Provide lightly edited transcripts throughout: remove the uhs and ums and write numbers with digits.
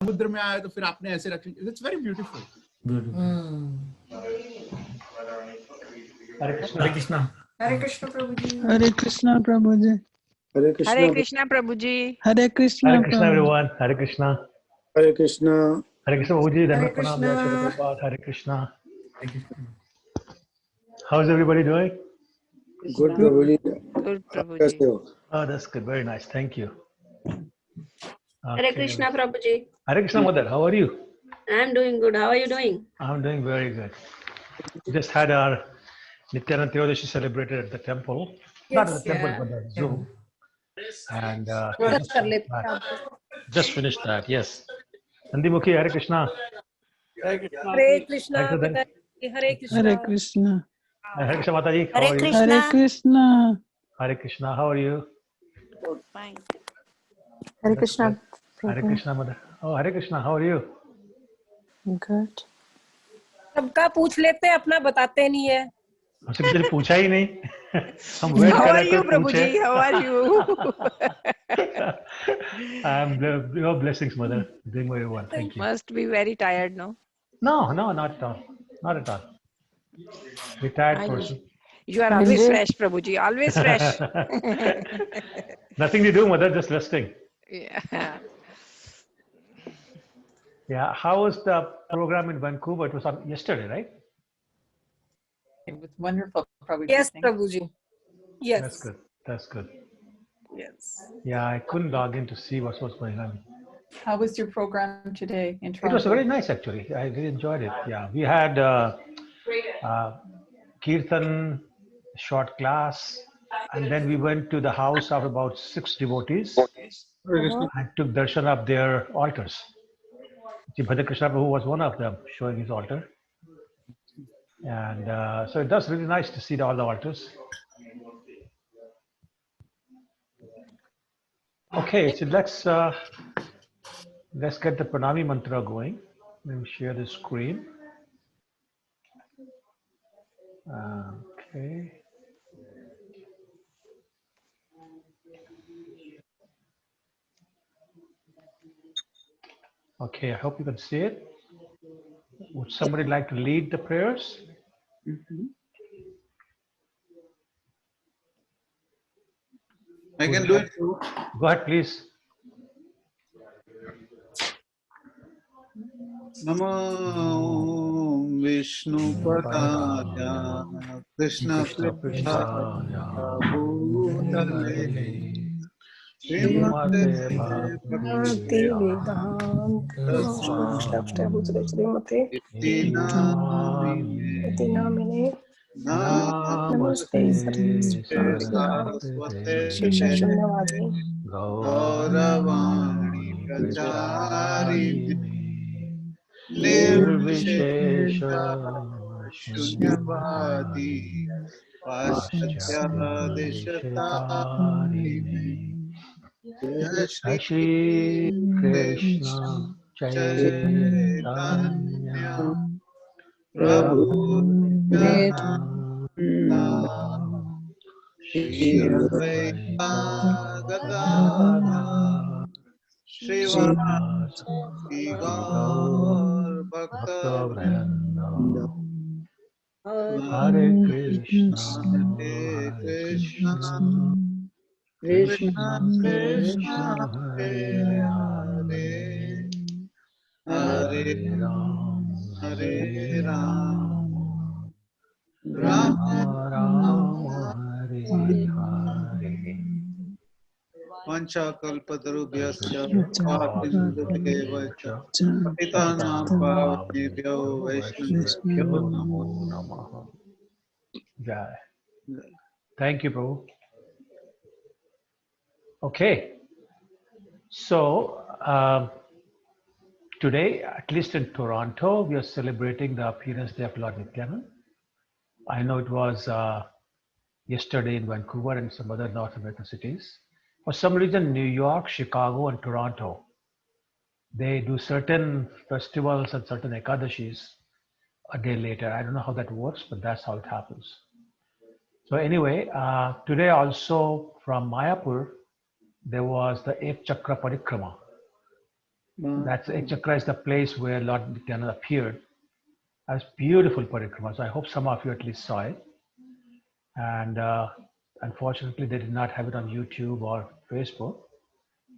समुद्र में आए तो फिर आपने ऐसे रखे. It's very beautiful. Hare Krishna. Hare Krishna. Hare Krishna Prabhuji. Hare Krishna Prabhuji. Hare Krishna. Hare Krishna Prabhuji. Hare Krishna. Hare Krishna, everyone. Hare Krishna. Hare Krishna. Hare Krishna, Prabhuji. Hare Hare Krishna. Krishna. Hare Krishna. How's everybody doing? Good, Prabhuji. Good Prabhuji. Oh, that's good. Very nice. Thank you. Hare Krishna Prabhuji. Hare Krishna, Mother. How are you? I'm doing good. How are you doing? I'm doing very good. Just had our Nityanand Theodashi celebrated at the temple. Not at the temple, but the Zoom. And just finished that, yes. Nandimukhi, Hare Krishna. Hare Krishna. Hare Krishna. Hare Krishna. Hare Krishna, Mataji. How Hare are you? Krishna. Hare Krishna. Hare Krishna. How are you? Fine. Hare Krishna. Hare Krishna, Mother. Oh, Hare Krishna. How are you? Good. सबका पूछ लेते हैं, अपना बताते नहीं है. हमसे किसी ने पूछा ही नहीं. हम वेट How कर are रहे you, थे पूछे. Prabhuji? How are you? I'm your blessings, Mother. Doing very well. Thank you. Must be very tired, no? No, not at all. Not at all. Retired I- person. You are always fresh, Prabhuji. Always fresh. Nothing to do, Mother. Just resting. Yeah. Yeah. How was the program in Vancouver? It was on yesterday, right? It was wonderful, Prabhuji. Yes, Prabhuji. Yes. That's good. That's good. Yes. Yeah, I couldn't log in to see what was going on. How was your program today in It Toronto? was very nice, actually. I really enjoyed it. Yeah, we had Kirtan, short class, and then we went to the house of about 6 devotees and took darshan of their altars. Bhadra Krishna Prabhu was one of them, showing his altar. And so it was really nice to see all the altars. Okay, so let's get the Panami Mantra going. Let me share the screen. Okay. Okay, I hope you can see it. Would somebody like to lead the prayers? I can do it too. Go ahead, please. Namo Vishnu Padaya Krishna Prishthaya Bhutale Srimate Bhakti Vedanta Srimate Bhakti Namine Namaste Saraswate Gauravani Pracharini Nirvishesha Shunyavadi Paschatya Deshatarine Jai Shri Krishna Chaitanya Prabhu Nityananda Shri Advaita Gadadhara Srivasadi Gaur Bhakta Vrinda Hare Krishna, Hare Krishna, Krishna Krishna, Hare Hare Hare Hare Ram, Hare Hare Ram Ram, Ram Ram, Hare Hare. Vanchakalpatarubhyascha Bhakti-sindhubhyeva-cha Patitanam Pavanebhyo Vaishnavebhyo Namo Namaha. Jai. Thank you, Prabhu. Okay. So, today, at least in Toronto, we are celebrating the appearance day of Lord Nityanand. I know it was yesterday in Vancouver and some other North American cities. For some reason, New York, Chicago, and Toronto, they do certain festivals and certain Ekadashis a day later. I don't know how that works, but that's how it happens. So anyway, today also from Mayapur, there was the 8th Chakra Parikrama. That's Chakra is the place where Lord Nityanand appeared. That's beautiful Parikrama. So I hope some of you at least saw it. And unfortunately, they did not have it on YouTube or Facebook.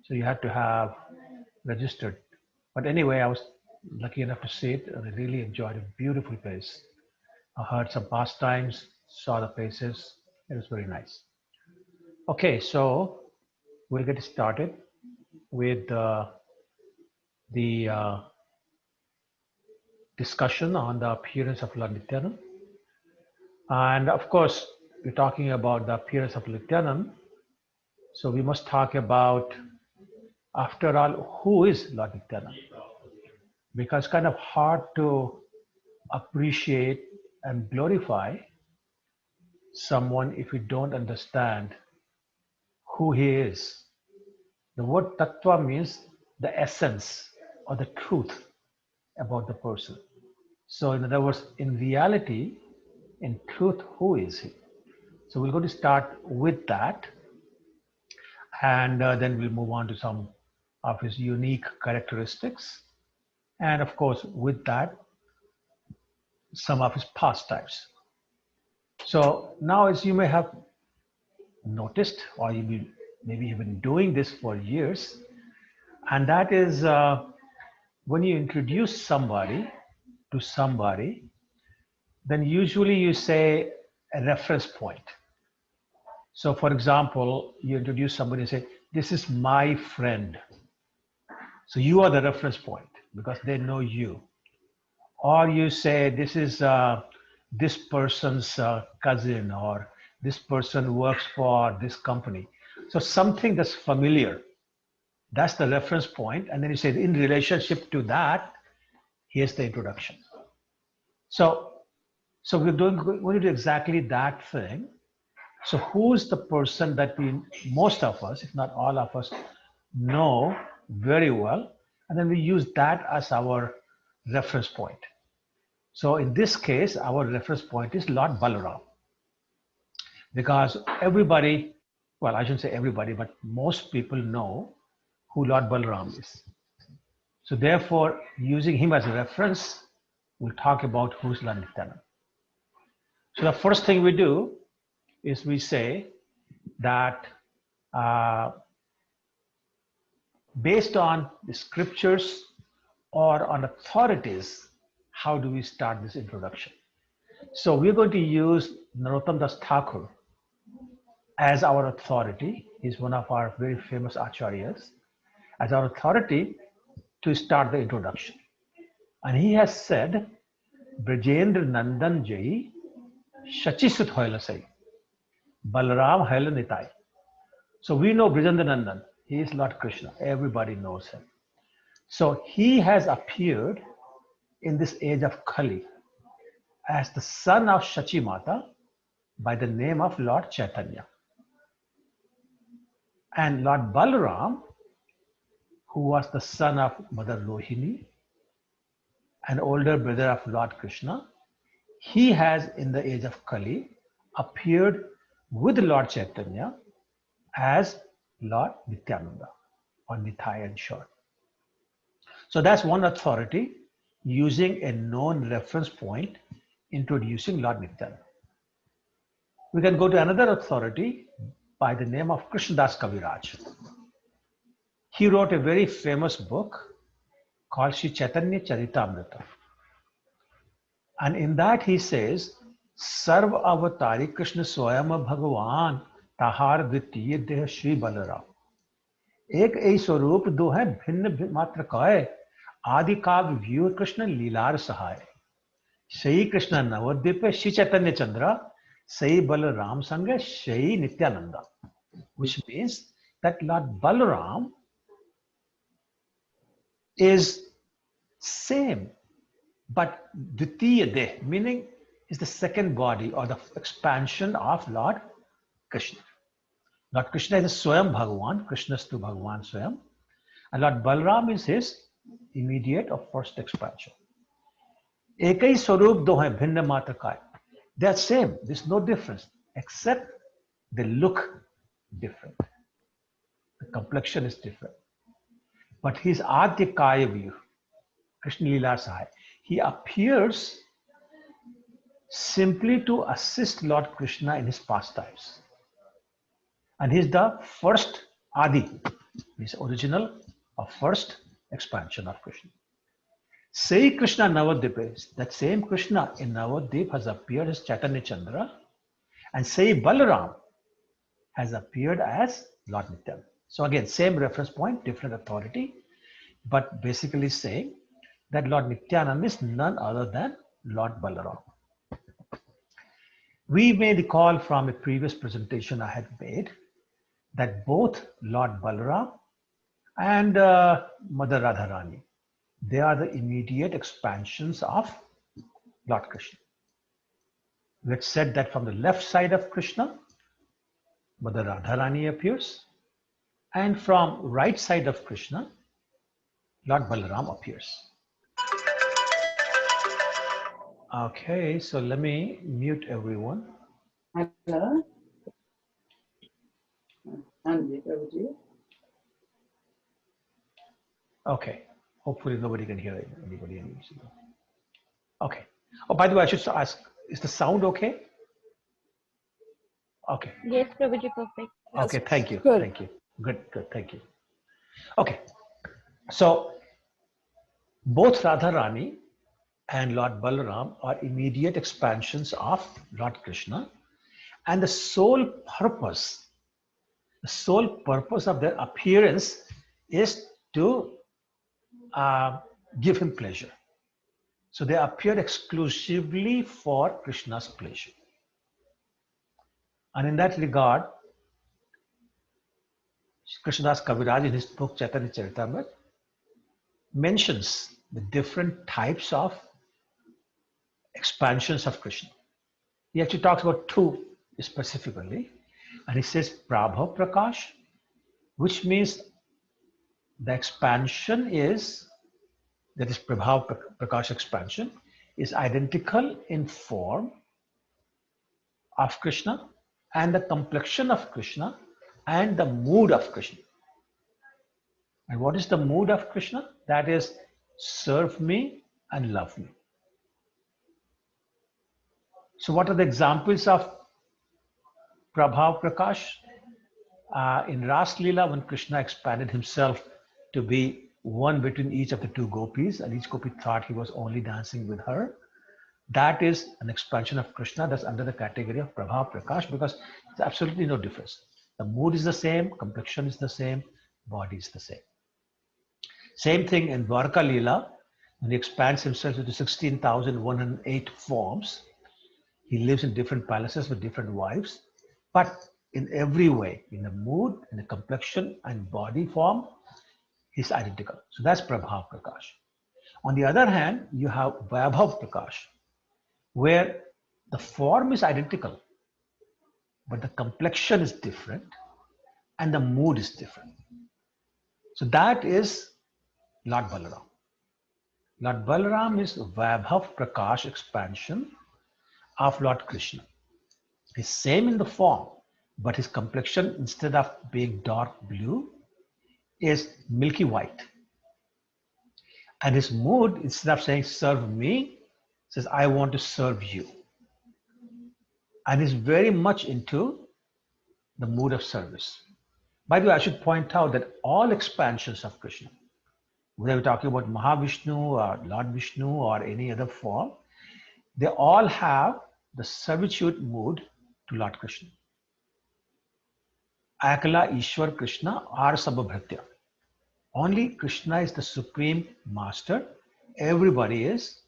So you had to have registered. But anyway, I was lucky enough to see it, and I really enjoyed it. Beautiful place. I heard some pastimes, saw the places. It was very nice. Okay, so we'll get started with the discussion on the appearance of Lord Nityanand. And of course, we're talking about the appearance of Nityanand. So we must talk about, after all, who is Lord Nityanand? Because it's kind of hard to appreciate and glorify someone if we don't understand who he is. The word tattva means the essence or the truth about the person. So in other words, in reality, in truth, who is he? So we're going to start with that, and then we'll move on to some of his unique characteristics. And of course, with that, some of his pastimes. So now, as you may have noticed, or maybe you've been doing this for years, and that is when you introduce somebody to somebody, then usually you say a reference point. So for example, you introduce somebody and say, this is my friend. So you are the reference point because they know you. Or you say, this is this person's cousin, or this person works for this company. So something that's familiar, that's the reference point. And then you say, in relationship to that, here's the introduction. So we're going to do exactly that thing. So who's the person that most of us, if not all of us, know very well, and then we use that as our reference point. So in this case, our reference point is Lord Balarama, because everybody, well, I shouldn't say everybody, but most people know who Lord Balarama is. So therefore, using him as a reference, we'll talk about who's Lord Nityanand. So the first thing we do is we say that based on the scriptures or on authorities, how do we start this introduction? So we're going to use Narottam Das Thakur as our authority. He's one of our very famous acharyas, as our authority to start the introduction. And he has said, Brajendra Nandan Jai, Shachisut Hoila Sai, Balaram Haila Nitai. So we know Brajendra Nandan, he is Lord Krishna, everybody knows him. So he has appeared in this age of Kali as the son of Shachi Mata by the name of Lord Chaitanya. And Lord Balaram, who was the son of Mother Rohini, an older brother of Lord Krishna, he has in the age of Kali appeared with Lord Chaitanya as Lord Nityananda, or Nitai in short. So that's one authority using a known reference point introducing Lord Nityananda. We can go to another authority by the name of Krishnadas Kaviraj. He wrote a very famous book called Sri Chaitanya Charitamrita. And in that he says, Sarva Avatari Krishna Swayama Bhagavan Tahar Dvitiya Deha Shri Balaram. एक ऐ स्वरूप दो है भिन्न मात्र काय आदि काव्य view Krishna लीलार सहाय सही कृष्ण नवद्वीप श्री चैतन्य चंद्र सही बलराम संग सही Nityananda, which means that Lord Balaram is same but Dvitiya Deh, meaning is the second body or the expansion of Lord Krishna. Lord Krishna is a Swayam Bhagavan, Krishnastu Bhagavan Swayam, and Lord Balaram is his immediate or first expansion. Ekai Swarup do hai bhinna matra kai. They are same, there's no difference, except they look different. The complexion is different. but he's Adya Kaya View, Krishna Leela Sahai. He appears simply to assist Lord Krishna in his pastimes. And he's the first Adi, he's original or first expansion of Krishna. Say Krishna Navadip, that same Krishna in Navadip has appeared as Chaitanya Chandra, and say Balaram has appeared as Lord Nityanand. So again, same reference point, different authority, but basically saying that Lord Nityanand is none other than Lord Balaram. We may recall from a previous presentation I had made that both Lord Balaram and Mother Radharani, they are the immediate expansions of Lord Krishna. We had said that from the left side of Krishna, Mother Radharani appears, and from right side of Krishna, Lord Balaram appears. Okay, so let me mute everyone. Hello. Andy, over to you. Okay, hopefully nobody can hear anybody. Okay. Oh, by the way, I should ask, is the sound okay? Okay. Yes, Prabhuji, perfect. Okay, thank you. Good. Thank you. Good, thank you. Okay, so both Radharani and Lord Balaram are immediate expansions of Lord Krishna, and the sole purpose of their appearance is to give him pleasure. So they appear exclusively for Krishna's pleasure. And in that regard, Krishnadas Kaviraj in his book Chaitanya Charitamrita mentions the different types of expansions of Krishna. He actually talks about two specifically, and he says Prabhav Prakash, which means the expansion is, that is Prabhav Prakash expansion, is identical in form of Krishna and the complexion of Krishna and the mood of Krishna. And what is the mood of Krishna? That is, serve me and love me. So what are the examples of Prabhav Prakash? In Ras Leela, when Krishna expanded himself to be one between each of the two gopis, and each gopi thought he was only dancing with her, that is an expansion of Krishna. That's under the category of Prabhav Prakash, because there's absolutely no difference. The mood is the same, complexion is the same, body is the same. Same thing in Dwarka Leela, when he expands himself into 16,108 forms. He lives in different palaces with different wives, but in every way, in the mood, in the complexion and body form, he's identical. So that's Prabhav Prakash. On the other hand, you have Vaibhav Prakash, where the form is identical, but the complexion is different and the mood is different. So that is Lord Balaram. Lord Balaram is Vaibhav Prakash expansion of Lord Krishna. He's same in the form, but his complexion, instead of being dark blue, is milky white. And his mood, instead of saying serve me, says I want to serve you. And he's very much into the mood of service. By the way, I should point out that all expansions of Krishna, whether we're talking about Mahavishnu or Lord Vishnu or any other form, they all have the servitude mood to Lord Krishna. Akala Ishwar Krishna are Sabhabhratya. Only Krishna is the supreme master. Everybody is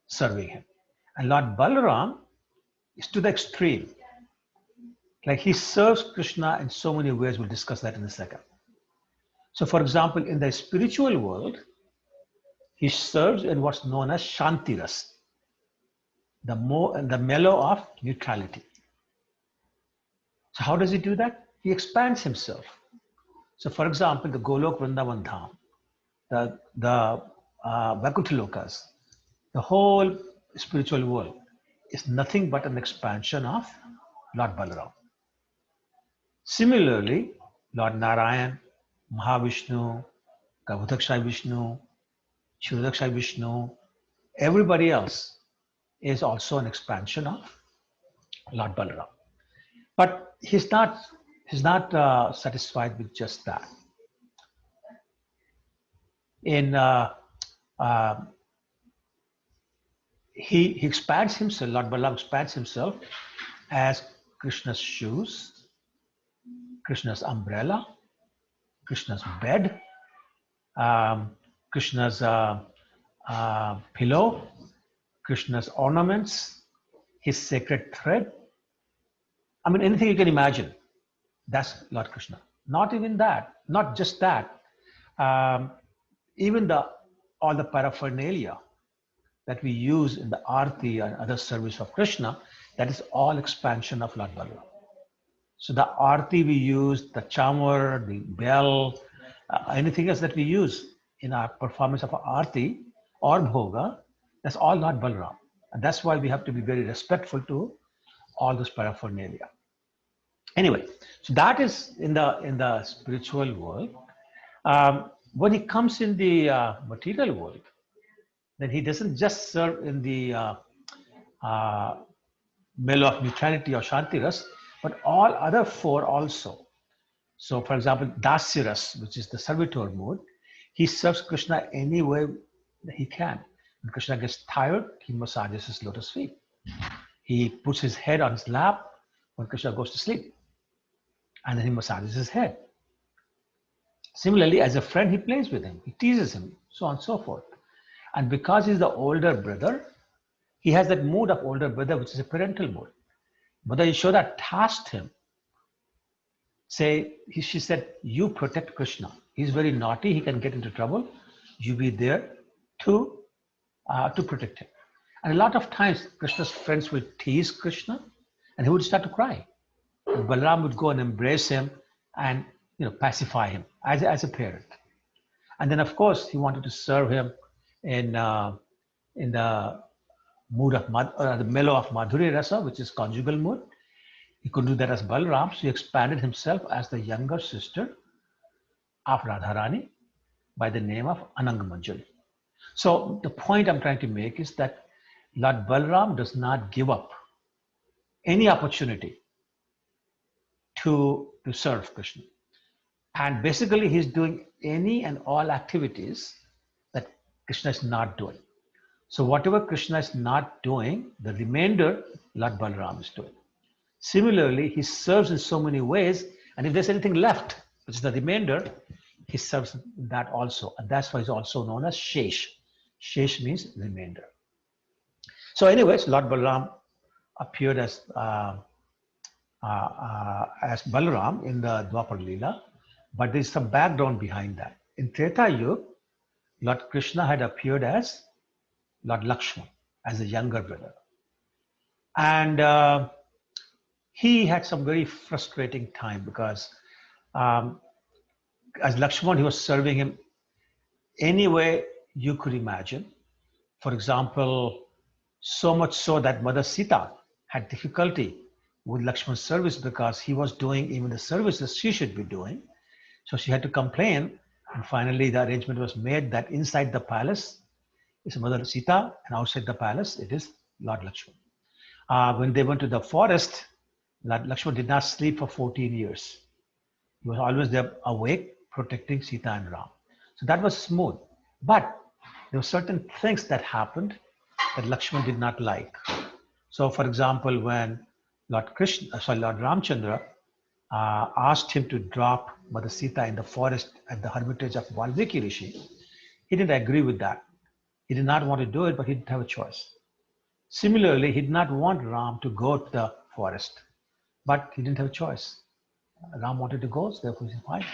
serving him. And Lord Balaram is to the extreme. Like he serves Krishna in so many ways. We'll discuss that in a second. So for example, in the spiritual world, he serves in what's known as Shantiras, the mellow of neutrality. So how does he do that? He expands himself. So for example, the Golok Vrindavan Dham, the Vaikuntha Lokas, the whole spiritual world is nothing but an expansion of Lord Balaram. Similarly, Lord Narayan, Mahavishnu, Garbhodakshay Vishnu, Kshirodakshay Vishnu, everybody else is also an expansion of Lord Balaram. But he's not satisfied with just that. He expands himself, Lord Balaram expands himself as Krishna's shoes, Krishna's umbrella, Krishna's bed, Krishna's pillow, Krishna's ornaments, his sacred thread. I mean, anything you can imagine, that's Lord Krishna. Not even that, not just that. Even all the paraphernalia that we use in the arti and other service of Krishna, that is all expansion of Lord Balaram. So the arti we use, the chamar, the bell, anything else that we use in our performance of arti or bhoga, that's all Lord Balaram. And that's why we have to be very respectful to all those paraphernalia. Anyway, so that is in the spiritual world. When he comes in the material world, then he doesn't just serve in the mellow of neutrality or shantiras, but all other four also. So, for example, Dasiras, which is the servitor mode, he serves Krishna any way that he can. When Krishna gets tired, he massages his lotus feet. He puts his head on his lap when Krishna goes to sleep, and then he massages his head. Similarly, as a friend, he plays with him, he teases him, so on and so forth. And because he's the older brother, he has that mood of older brother, which is a parental mood. Mother Yashoda tasked him. She said, you protect Krishna. He's very naughty, he can get into trouble. You be there to protect him. And a lot of times, Krishna's friends will tease Krishna, and he would start to cry. And Balaram would go and embrace him and pacify him as a parent. And then, of course, he wanted to serve him in the mood of the mellow of Madhuri Rasa, which is conjugal mood. He could do that as Balaram, so he expanded himself as the younger sister of Radharani by the name of Ananga Manjari. So the point I'm trying to make is that Lord Balaram does not give up any opportunity to serve Krishna. And basically, he's doing any and all activities that Krishna is not doing. So whatever Krishna is not doing, the remainder, Lord Balaram is doing. Similarly, he serves in so many ways, and if there's anything left, which is the remainder, he serves that also. And that's why he's also known as Shesh. Shesh means remainder. So anyways, Lord Balaram appeared as Balaram in the Dwapar Leela, but there's some background behind that. In Treta Yuga, Lord Krishna had appeared as Lord Lakshman, as a younger brother. And he had some very frustrating time because as Lakshman, he was serving him any way you could imagine. For example, so much so that Mother Sita had difficulty with Lakshman's service because he was doing even the services she should be doing. So she had to complain, and finally the arrangement was made that inside the palace is Mother Sita, and outside the palace it is Lord Lakshman. When they went to the forest, Lord Lakshman did not sleep for 14 years. He was always there awake, protecting Sita and Ram. So that was smooth. But there were certain things that happened that Lakshman did not like. So for example, when Lord Ramchandra asked him to drop Mother Sita in the forest at the hermitage of Valmiki Rishi, he didn't agree with that. He did not want to do it, but he didn't have a choice. Similarly, he did not want Ram to go to the forest, but he didn't have a choice. Ram wanted to go, so therefore he's fine.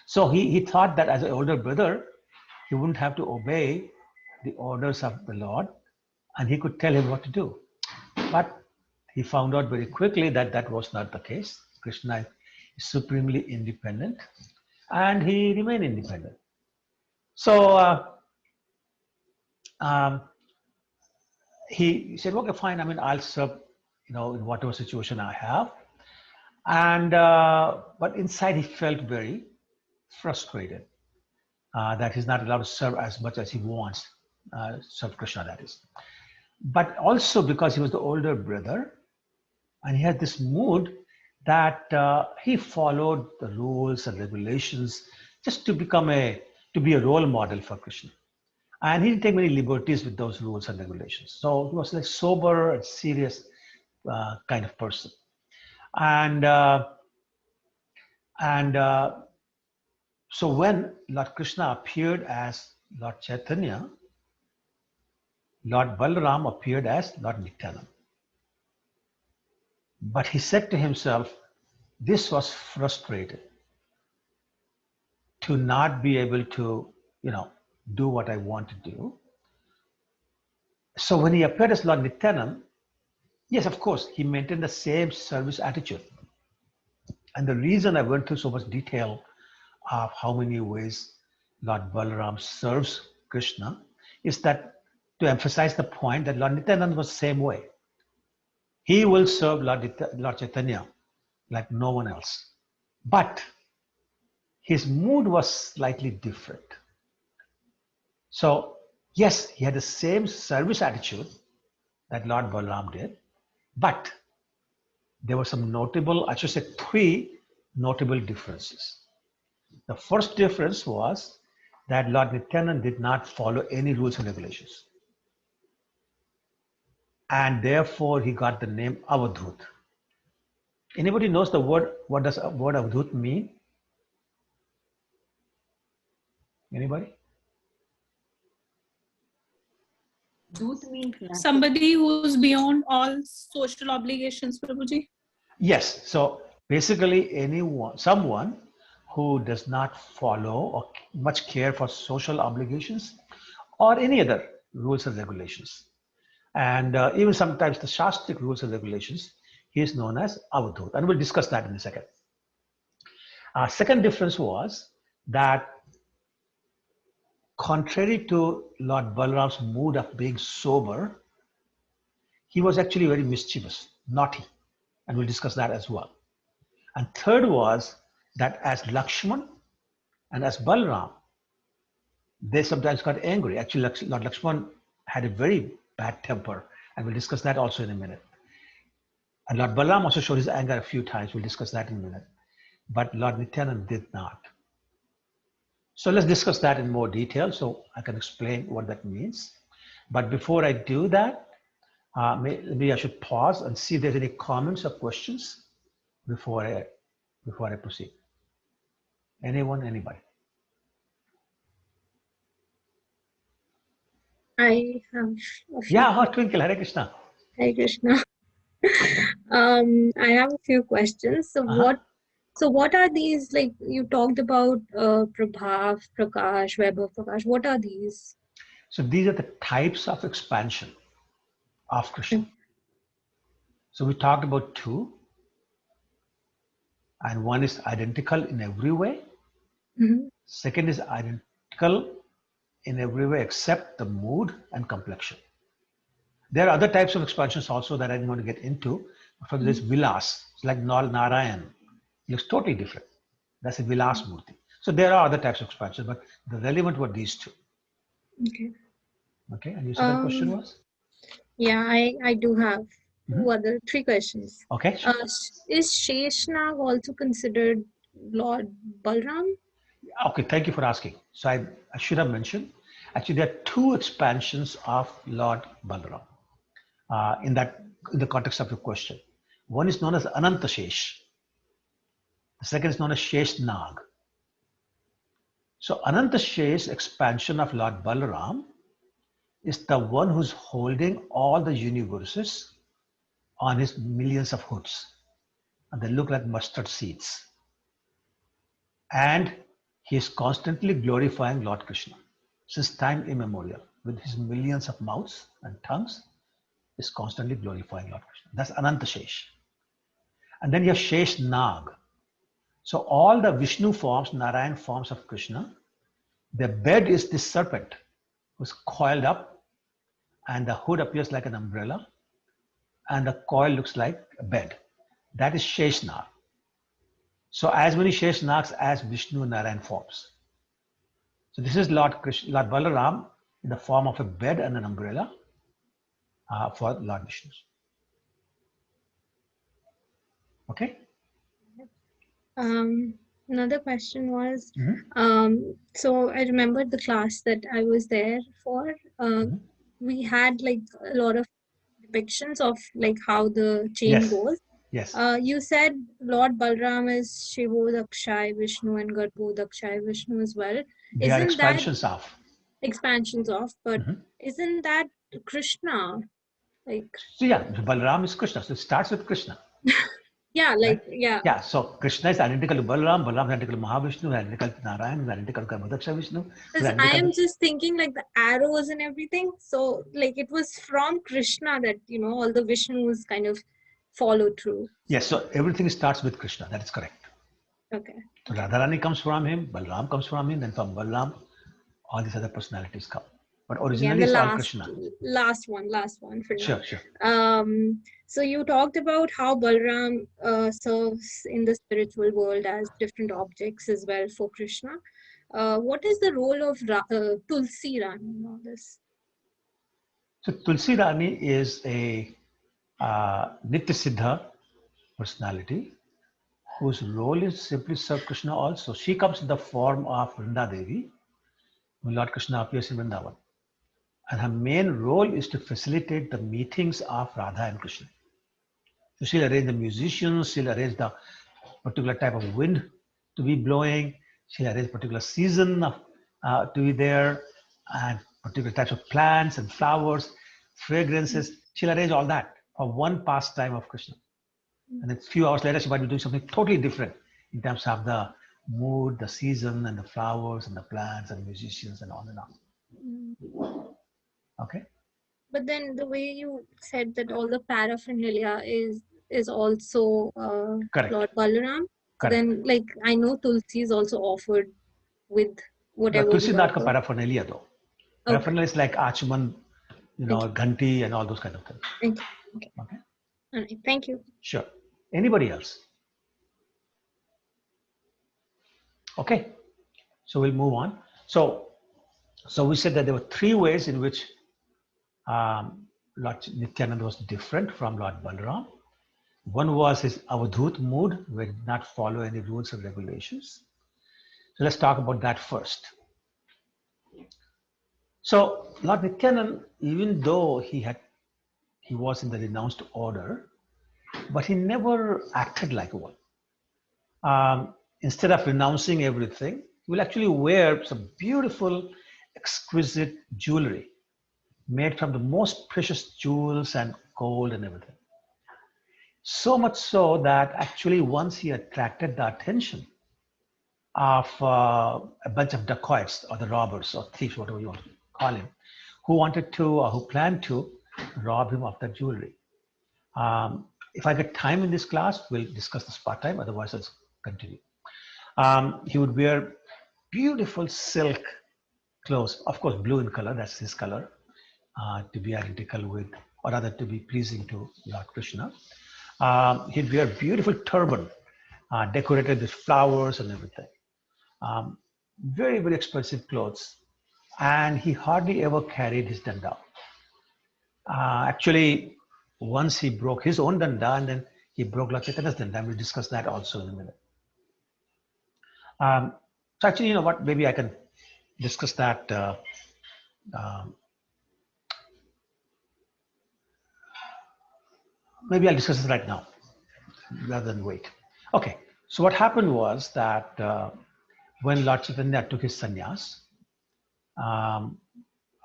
So he thought that as an older brother, he wouldn't have to obey the orders of the Lord, and he could tell him what to do. But he found out very quickly that that was not the case. Krishna is supremely independent, and he remained independent. So he said, okay, fine, I'll serve, in whatever situation I have. And but inside he felt very frustrated. that he's not allowed to serve as much as he wants, serve Krishna, that is. But also because he was the older brother, and he had this mood that he followed the rules and regulations just to be a role model for Krishna. And he didn't take many liberties with those rules and regulations. So he was like sober and serious kind of person. And so when Lord Krishna appeared as Lord Chaitanya, Lord Balaram appeared as Lord Nityanand. But he said to himself, this was frustrated to not be able to, do what I want to do. So when he appeared as Lord Nityanand, yes, of course, he maintained the same service attitude. And the reason I went through so much detail of how many ways Lord Balaram serves Krishna is that to emphasize the point that Lord Nityanand was the same way. He will serve Lord Chaitanya like no one else. But his mood was slightly different. So, yes, he had the same service attitude that Lord Balaram did, but there were some notable, I should say 3 notable differences. The first difference was that Lord Nityanand did not follow any rules and regulations. And therefore, he got the name Avadhut. Anybody knows the word, what does word Avadhut mean? Anybody? Somebody who's beyond all social obligations, Prabhuji. Yes. So basically, someone who does not follow or much care for social obligations or any other rules and regulations. And even sometimes the Shastric rules and regulations, he is known as Avadhut. And we'll discuss that in a second. Second difference was that contrary to Lord Balaram's mood of being sober, he was actually very mischievous, naughty. And we'll discuss that as well. And third was that as Lakshman and as Balaram, they sometimes got angry. Actually, Lord Lakshman had a very bad temper, and we'll discuss that also in a minute. And Lord Balaram also showed his anger a few times. We'll discuss that in a minute. But Lord Nityanand did not. So let's discuss that in more detail so I can explain what that means. But before I do that, maybe I should pause and see if there's any comments or questions before I proceed. Anyone, anybody? I have a few. Yeah, Twinkle, Hare Krishna. Hare Krishna. I have a few questions. So what are these, like you talked about Prabhav, Prakash, Vaibhav, Prakash, what are these? So these are the types of expansion of Krishna. So we talked about 2, and one is identical in every way. Second is identical in every way except the mood and complexion. There are other types of expansions also that I didn't want to get into. For this Vyas, it's like Narayan. It looks totally different. That's a Vyas Murti. So there are other types of expansions, but the relevant were these 2. Okay, and your second question was? Yeah, I do have 3 questions. Okay. Is Sheshnag also considered Lord Balaram? Okay, thank you for asking. So I should have mentioned, actually there are 2 expansions of Lord Balaram in the context of your question. One is known as Ananta Shesh. The second is known as Shesh Nag. So Ananta Shesh expansion of Lord Balaram is the one who's holding all the universes on his millions of hoods. And they look like mustard seeds. And he is constantly glorifying Lord Krishna since time immemorial. With his millions of mouths and tongues, is constantly glorifying Lord Krishna. That's Ananta Shesh. And then you have Shesh Nag. So all the Vishnu forms, Narayan forms of Krishna, the bed is this serpent who's coiled up, and the hood appears like an umbrella, and the coil looks like a bed. That is Shesh Nag. So as many Shesh Nags as Vishnu and Narayan forms. So this is Lord Balaram in the form of a bed and an umbrella for Lord Vishnu. Okay. Another question was, Mhm. so I remembered the class that I was there for. We had like a lot of depictions of like how the chain Yes. goes. Yes. You said Lord Balram is Shivo Dakshay Vishnu and Garbho Dakshay Vishnu as well. They are Isn't that expansions of. expansions of? But Mhm. isn't that Krishna? Like, So yeah, Balaram is Krishna. So it starts with Krishna. yeah, like, Right? yeah. Yeah, so Krishna is identical to Balaram, Balaram is identical to Mahavishnu, identical to Narayan, identical to Garbhodaksha Vishnu. Because I am just thinking like the arrows and everything. So like it was from Krishna that, you know, all the Vishnus kind of follow through. Yes, so everything starts with Krishna. That is correct. Okay. So Radharani comes from him, Balaram comes from him, then from Balaram, all these other personalities come. But originally it's all Krishna. Last one for now. Sure. So you talked about how Balram serves in the spiritual world as different objects as well for Krishna. What is the role of Tulsi Rani in all this? So Tulsi Rani is a Nitya Siddha personality whose role is simply serve Krishna also. She comes in the form of Vrinda Devi when Lord Krishna appears in Vrindavan. And her main role is to facilitate the meetings of Radha and Krishna. So she'll arrange the musicians, she'll arrange the particular type of wind to be blowing, she'll arrange particular season of, to be there, and particular types of plants and flowers, fragrances. She'll arrange all that for one pastime of Krishna. And then a few hours later, she might be doing something totally different in terms of the mood, the season, and the flowers, and the plants, and musicians, and on and on. Okay. But then the way you said that all the paraphernalia is also Correct. Lord Balaram. So then, like, I know Tulsi is also offered with whatever. Tulsi is not a paraphernalia though. Okay. Paraphernalia is like Achaman, you know, Ghanti and all those kind of things. Okay. Okay. All right. Thank you. Sure. Anybody else? Okay. So we'll move on. So we said that there were three ways in which Lord Nityanand was different from Lord Balaram. One was his Avadhut mood, where he did not follow any rules or regulations. So let's talk about that first. So Lord Nityanand, even though he was in the renounced order, but he never acted like one. Instead of renouncing everything, he will actually wear some beautiful, exquisite jewelry made from the most precious jewels and gold and everything. So much so that actually once he attracted the attention of a bunch of dacoits or the robbers or thieves, whatever you want to call him, who wanted to or who planned to rob him of that jewelry. If I get time in this class, we'll discuss this part time, otherwise let's continue. He would wear beautiful silk clothes, of course blue in color, that's his color, to be identical with, or rather to be pleasing to Lord Krishna. He'd wear beautiful turban decorated with flowers and everything. Very, very expensive clothes. And he hardly ever carried his danda. Actually, once he broke his own danda and then he broke Lord Chaitanya's danda. We'll discuss that also in a minute. So actually, you know what, maybe I can discuss that maybe I'll discuss it right now rather than wait. Okay, so what happened was that when Lord Chaitanya took his sannyas,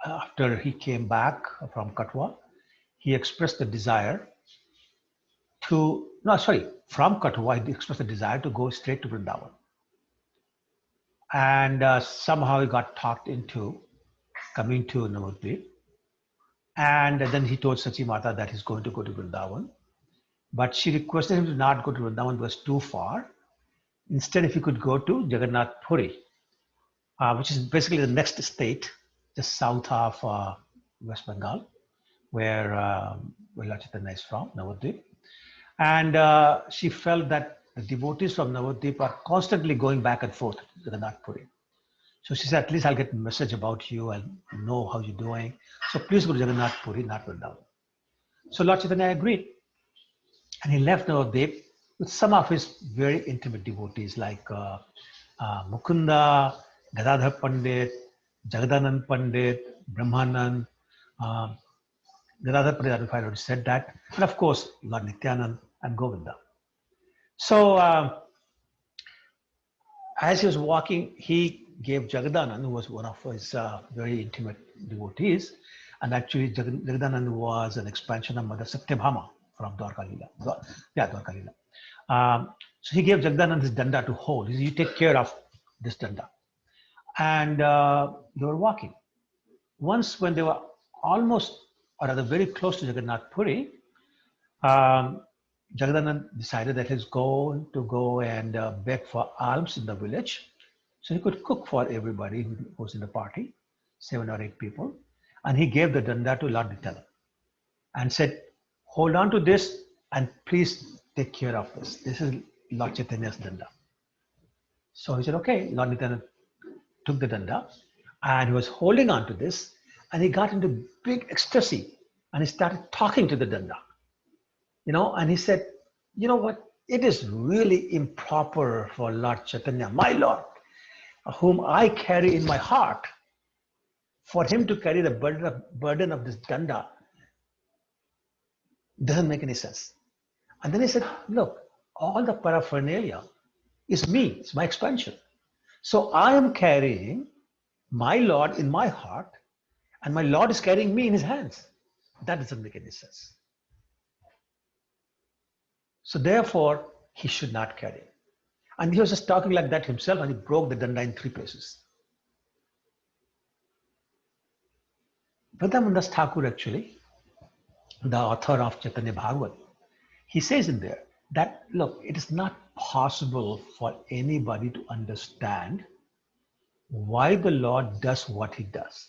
after he came back from Katwa, he expressed the desire to, from Katwa, he expressed the desire to go straight to Vrindavan. And somehow he got talked into coming to Navadvip. And then he told Sachi Mata that he's going to go to Vrindavan. But she requested him to not go to Vrindavan, it was too far. Instead, if he could go to Jagannath Puri, which is basically the next state, just south of West Bengal, where Lord Chaitanya is from, Navadvip. And she felt that the devotees from Navadvip are constantly going back and forth to Jagannath Puri. So she said, at least I'll get a message about you. I'll know how you're doing. So please go to Jagannath Puri, not Vrindavan. So Lord Chaitanya agreed. And he left Navadvip with some of his very intimate devotees like Mukunda, Gadadhar Pandit, Jagadanand Pandit, Brahmanand, Gadadhar Pandit, if I already said that, and of course Lord Nityanand and Govinda. So as he was walking, he gave Jagadanand, who was one of his very intimate devotees, and actually Jagadanand was an expansion of Mother Satyabhama from Dwarka Leela. Dwarka Leela. So he gave Jagadanand his danda to hold. He said, you take care of this danda. And they were walking. Once when they were almost, or rather very close to Jagannath Puri, Jagadanand decided that he's going to go and beg for alms in the village. So he could cook for everybody who was in the party, 7 or 8 people. And he gave the danda to Lord Nityanand and said, hold on to this and please take care of this. This is Lord Chaitanya's danda. So he said, okay. Lord Nityanand took the danda and he was holding on to this and he got into big ecstasy and he started talking to the danda. And he said, you know what? It is really improper for Lord Chaitanya, my Lord, whom I carry in my heart, for him to carry the burden of this danda. Doesn't make any sense. And then he said, look, all the paraphernalia is me, it's my expansion. So I am carrying my Lord in my heart, and my Lord is carrying me in his hands. That doesn't make any sense. So therefore, he should not carry. And he was just talking like that himself, and he broke the danda in 3 places. Vradamandas Thakur, actually, the author of Chaitanya Bhagavat, he says in there that, look, it is not possible for anybody to understand why the Lord does what he does.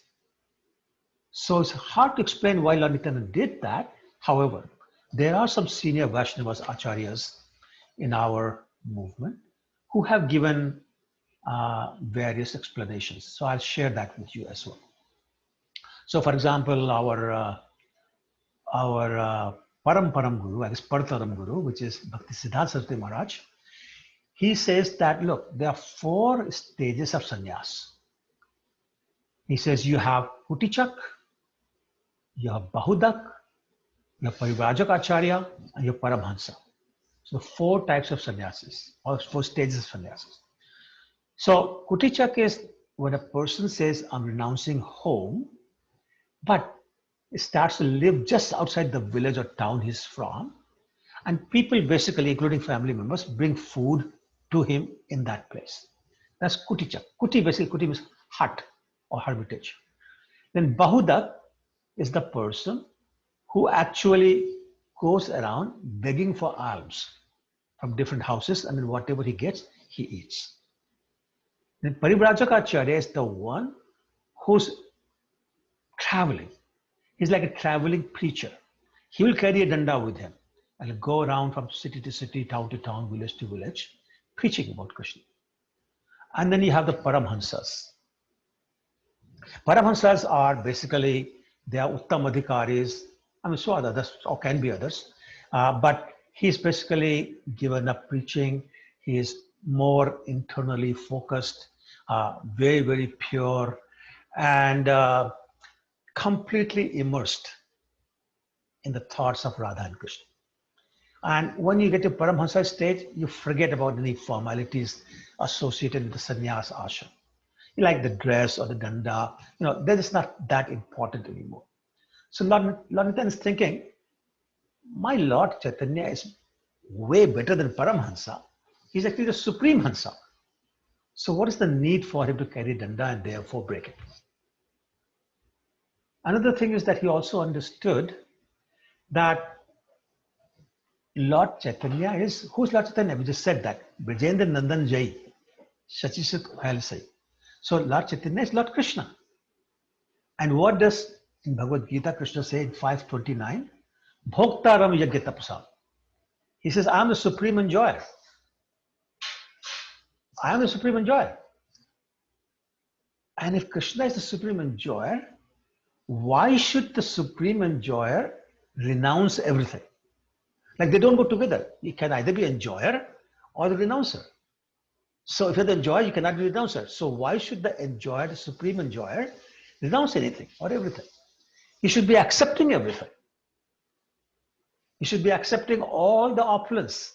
So it's hard to explain why Lord Nityanand did that. However, there are some senior Vaishnavas, Acharyas in our movement who have given various explanations. So I'll share that with you as well. So for example, our Param Guru, I guess Parataram Guru, which is Bhakti Siddhanta Saraswati Maharaj, he says that, look, there are 4 stages of sannyas. He says you have Kutichak, you have Bahudak, you have Parivrajak Acharya, and you have Paramhansa. So 4 types of sannyasis, or 4 stages of sannyasis. So Kutichak is when a person says, I'm renouncing home, but starts to live just outside the village or town he's from. And people basically, including family members, bring food to him in that place. That's Kutichak. Kuti means hut or hermitage. Then Bahudak is the person who actually goes around begging for alms from different houses, and then whatever he gets, he eats. Then Parivrajaka is the one who's traveling. He's like a traveling preacher. He will carry a danda with him and go around from city to city, town to town, village to village, preaching about Krishna. And then you have the Paramhansas. Paramhansas are basically, they are Uttam Adhikaris. I mean, so are others, or can be others. But he's basically given up preaching. He is more internally focused, very, very pure, and completely immersed in the thoughts of Radha and Krishna. And when you get to Paramhansa state, you forget about any formalities associated with the sannyas ashram. You like the dress or the danda, that is not that important anymore. So Lord Nityanand is thinking, my Lord Chaitanya is way better than Paramhansa. He's actually the supreme Hansa. So what is the need for him to carry danda and therefore break it? Another thing is that he also understood that Lord Chaitanya is, who's Lord Chaitanya? We just said that. Brajendra Nandan Jai, Shachishat Khayal. So Lord Chaitanya is Lord Krishna. And what does in Bhagavad Gita Krishna say in 5:29? Bhoktaram Yajna Tapasam. He says, I am the supreme enjoyer. I am the supreme enjoyer. And if Krishna is the supreme enjoyer, why should the supreme enjoyer renounce everything? Like they don't go together. You can either be enjoyer or the renouncer. So if you're the enjoyer, you cannot be the renouncer. So why should the enjoyer, the supreme enjoyer, renounce anything or everything? He should be accepting everything. He should be accepting all the opulence.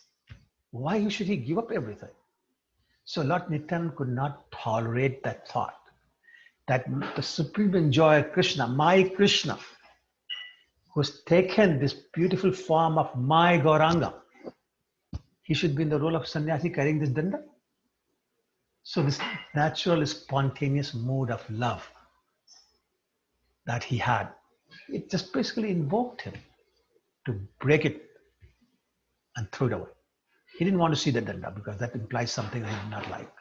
Why should he give up everything? So Lord Nityanand could not tolerate that thought, that the supreme enjoyer Krishna, my Krishna, who's taken this beautiful form of my Gauranga, he should be in the role of sannyasi carrying this danda. So this natural, spontaneous mood of love that he had, it just basically invoked him to break it and throw it away. He didn't want to see the danda because that implies something that he did not like.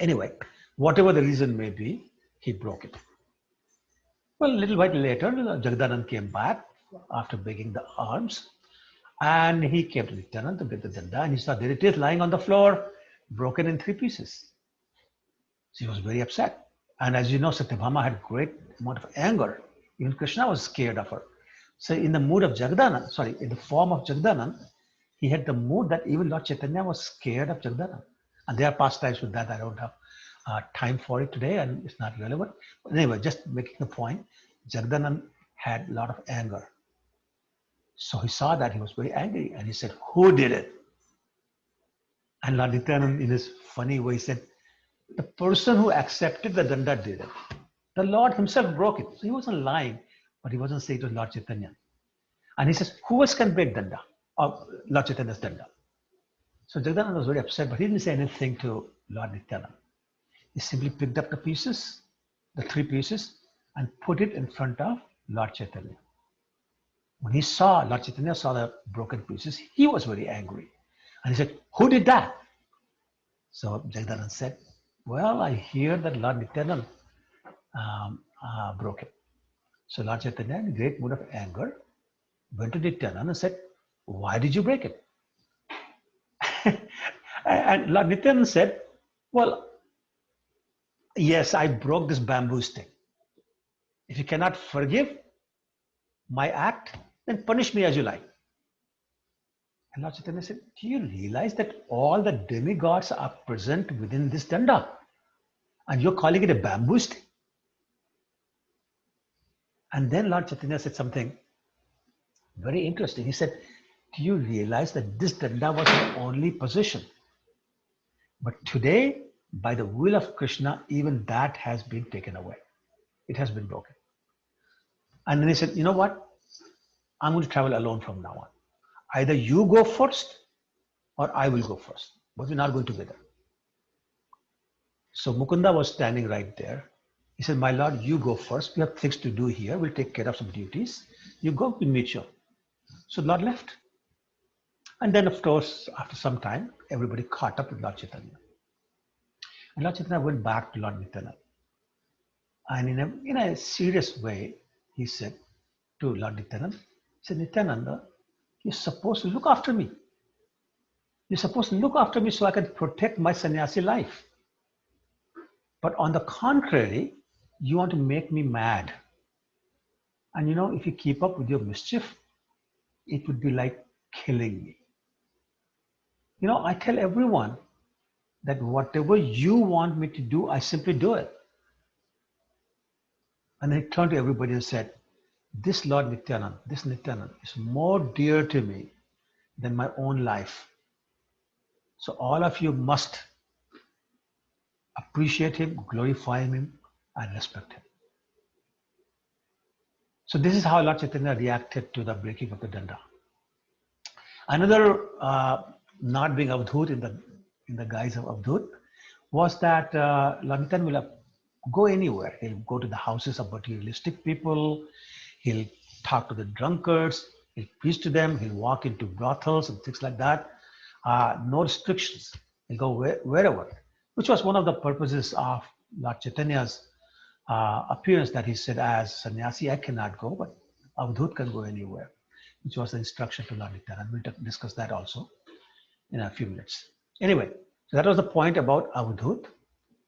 Anyway, whatever the reason may be, he broke it. Well, a little while later, Jagadanand came back after begging the alms, and he came to Nityanand to get the danda, and he saw there it is lying on the floor, broken in 3 pieces. So he was very upset. And as you know, Satyabhama had great amount of anger. Even Krishna was scared of her. So in the mood of Jagadanand, in the form of Jagadanand, he had the mood that even Lord Chaitanya was scared of Jagadanand. And there are pastimes with that. I don't have time for it today, and it's not relevant. But anyway, just making the point, Jagadanand had a lot of anger. So he saw that, he was very angry, and he said, who did it? And Lord Nityanand, in his funny way, said, the person who accepted the danda did it. The Lord himself broke it. So he wasn't lying, but he wasn't saying it was Lord Chaitanya. And he says, who else can break danda? Or Lord Chaitanya's danda? So Jagadanand was very upset, but he didn't say anything to Lord Nityanand. He simply picked up the pieces, the 3 pieces, and put it in front of Lord Chaitanya. When Lord Chaitanya saw the broken pieces, he was very angry. And he said, who did that? So Jagadanand said, well, I hear that Lord Nityanand broke it. So Lord Chaitanya, in a great mood of anger, went to Nityanand and said, why did you break it? And Lord Nityanand said, well, yes, I broke this bamboo stick. If you cannot forgive my act, then punish me as you like. And Lord Chaitanya said, do you realize that all the demigods are present within this danda? And you're calling it a bamboo stick? And then Lord Chaitanya said something very interesting. He said, do you realize that this danda was my only possession? But today, by the will of Krishna, even that has been taken away. It has been broken. And then he said, you know what? I'm going to travel alone from now on. Either you go first or I will go first. But we're not going together. So Mukunda was standing right there. He said, my lord, you go first. We have things to do here. We'll take care of some duties. You go, we'll meet you. So Lord left. And then, of course, after some time, everybody caught up with Lord Chaitanya. And Lord Chaitanya went back to Lord Nityanand. And in a serious way, he said to Lord Nityanand, he said, Nityananda, you're supposed to look after me. You're supposed to look after me so I can protect my sannyasi life. But on the contrary, you want to make me mad. And if you keep up with your mischief, it would be like killing me. I tell everyone that whatever you want me to do, I simply do it. And I turned to everybody and said, this Lord Nityanand, this Nityanand is more dear to me than my own life. So all of you must appreciate him, glorify him, and respect him. So this is how Lord Chaitanya reacted to the breaking of the danda. Another not being Avadhut in the guise of Avadhut was that Lord Nityananda will go anywhere. He'll go to the houses of materialistic people. He'll talk to the drunkards. He'll preach to them. He'll walk into brothels and things like that. No restrictions. He'll go wherever, which was one of the purposes of Lord Chaitanya's appearance, that he said, as sannyasi, I cannot go, but Avadhut can go anywhere, which was the instruction to Lord Nityanand. We'll discuss that also in a few minutes. Anyway, so that was the point about Avadhut.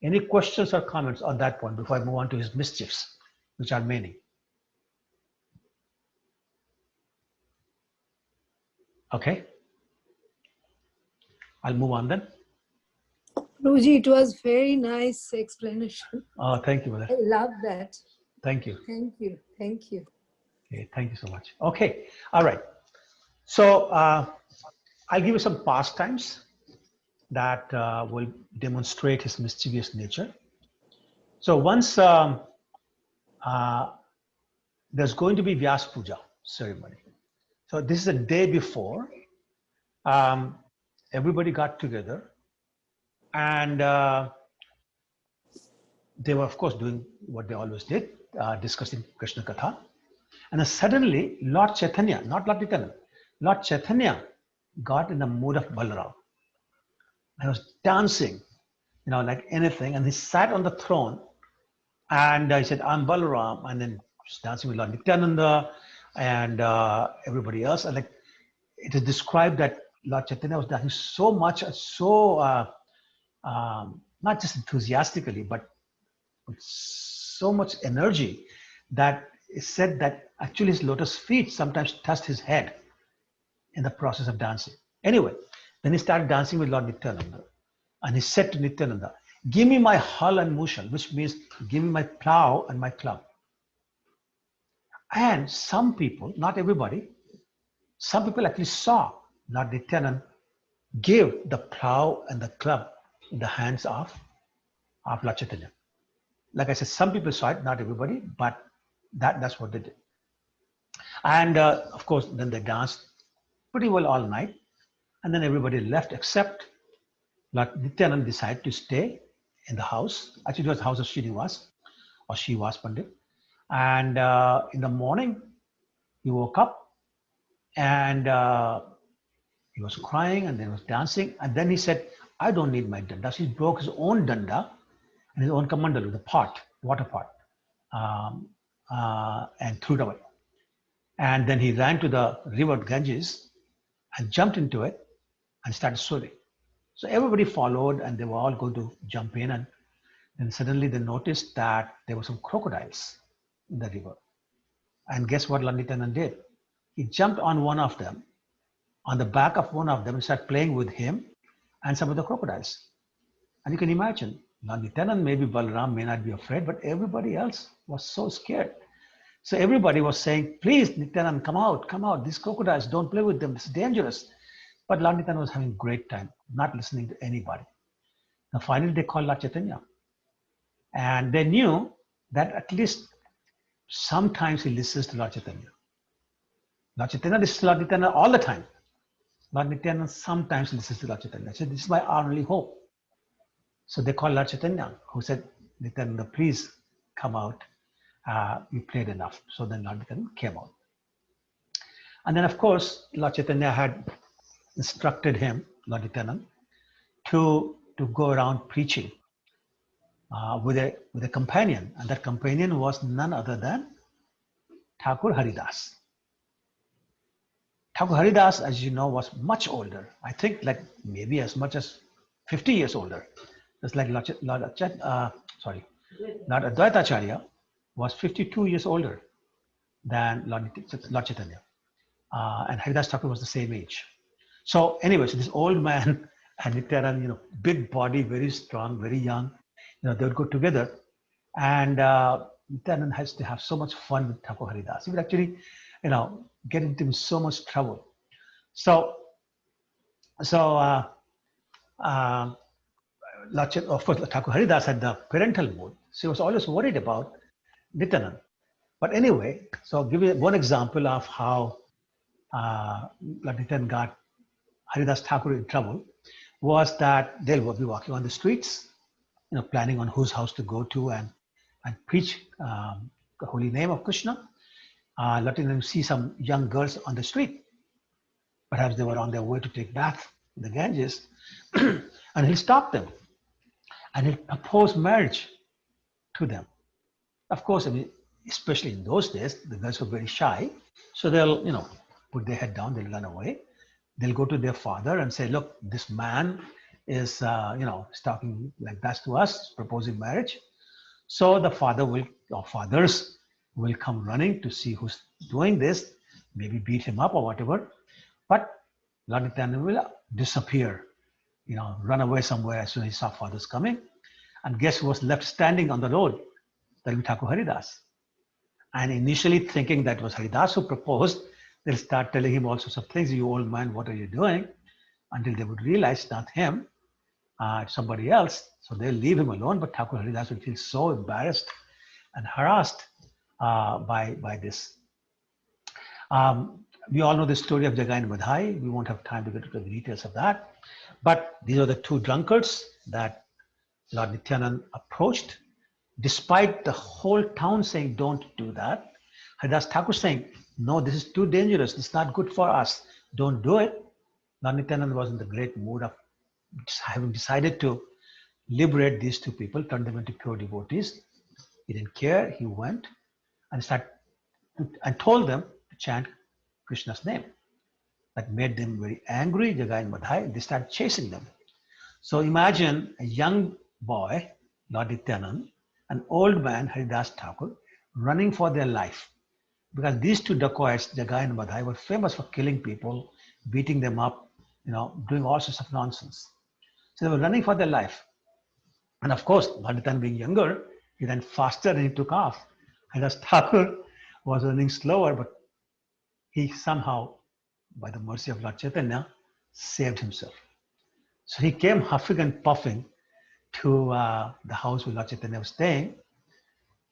Any questions or comments on that point before I move on to his mischiefs, which are many? Okay. I'll move on then. Prabhuji, it was very nice explanation. Oh, thank you, brother. I love that. Thank you. Thank you. Thank you. Okay, thank you so much. Okay, all right. So I'll give you some pastimes that will demonstrate his mischievous nature. So once there's going to be Vyas Puja ceremony. So this is a day before. Everybody got together, and they were, of course, doing what they always did, discussing Krishna Katha. And then suddenly, Lord Chaitanya, not Lord Nityanand, Lord Chaitanya got in the mood of Balarama. He was dancing, like anything. And he sat on the throne and he said, I'm Balarama. And then he was dancing with Lord Nityananda and everybody else. And like it is described that Lord Chaitanya was dancing so much, so not just enthusiastically, but with so much energy that it said that actually his lotus feet sometimes touched his head in the process of dancing. Anyway, then he started dancing with Lord Nityananda. And he said to Nityananda, give me my hal and mushal, which means give me my plow and my club. And some people, not everybody, some people actually saw Lord Nityananda give the plow and the club in the hands of Lord Chaitanya. Like I said, some people saw it, not everybody, but that's what they did. And of course, then they danced pretty well all night. And then everybody left except Lord Nityanand decided to stay in the house. Actually, it was the house of Srinivas or Shivas Pandit. And in the morning, he woke up and he was crying and then was dancing. And then he said, I don't need my danda. So he broke his own danda and his own kamandalu, the pot, water pot, and threw it away. And then he ran to the river Ganges and jumped into it and started swimming. So everybody followed and they were all going to jump in. And then suddenly they noticed that there were some crocodiles in the river. And guess what Lord Nityanand did? He jumped on one of them, on the back of one of them, and started playing with him and some of the crocodiles. And you can imagine, Lord Nityanand, maybe Balarama may not be afraid, but everybody else was so scared. So everybody was saying, please, Nityanand, come out. These crocodiles, don't play with them. It's dangerous. But Lord Nityanand was having a great time, not listening to anybody. Now finally they called Lord Chaitanya. And they knew that at least sometimes he listens to Lord Chaitanya. Lord Chaitanya listens to Lord Nityanand all the time. Lord Nityanand sometimes listens to Lord Chaitanya. He said, this is my only hope. So they called Lord Chaitanya, who said, Nityananda, please come out. You played enough. So then Lord Nityananda came out. And then of course, Lord Chaitanya had instructed him, Lord Nityananda, to go around preaching with a companion. And that companion was none other than Thakur Haridas. Thakur Haridas, as you know, was much older. I think like maybe as much as 50 years older. Just like Lord Advaitacharya was 52 years older than Lord Chaitanya. And Haridas Thakur was the same age. So anyway, so this old man and Nityanand, big body, very strong, very young, they would go together. And Nityanand has to have so much fun with Thakur Haridas. He would actually, get into so much trouble. So of course, Thakur Haridas had the parental mood. So he was always worried about Nityanand. But anyway, so I'll give you one example of how Lord Nityanand got Haridas Thakur in trouble was that they'll be walking on the streets, planning on whose house to go to and preach the holy name of Krishna. Letting them see some young girls on the street. Perhaps they were on their way to take bath in the Ganges. And he'll stop them. And he'll propose marriage to them. Of course, especially in those days, the girls were very shy. So they'll, put their head down, they'll run away. They'll go to their father and say, look, this man is, is talking like that to us, proposing marriage. So the fathers will come running to see who's doing this, maybe beat him up or whatever. But Lord Nityanand will disappear, run away somewhere as soon as he saw fathers coming. And guess who was left standing on the road? That will be Thakur Haridas. And initially thinking that was Haridas who proposed, they'll start telling him all sorts of things. You old man, what are you doing? Until they would realize not him, it's somebody else. So they'll leave him alone. But Thakur Haridas will feel so embarrassed and harassed by this. We all know the story of Jagai and Madhai. We won't have time to get into the details of that. But these are the two drunkards that Lord Nityanand approached, despite the whole town saying, don't do that. Haridas Thakur saying, no, this is too dangerous. It's not good for us. Don't do it. Lord Nityanand was in the great mood of having decided to liberate these two people, turn them into pure devotees. He didn't care. He went and told them to chant Krishna's name. That made them very angry, Jagai and Madhai. They started chasing them. So imagine a young boy, Lord Nityanand, an old man, Haridas Thakur, running for their life. Because these two dacoits, Jagai and Madhai, were famous for killing people, beating them up, doing all sorts of nonsense. So they were running for their life. And of course, Lord Nityanand being younger, he ran faster and he took off. Haridas Thakur was running slower, but he somehow, by the mercy of Lord Chaitanya, saved himself. So he came huffing and puffing to the house where Lord Chaitanya was staying.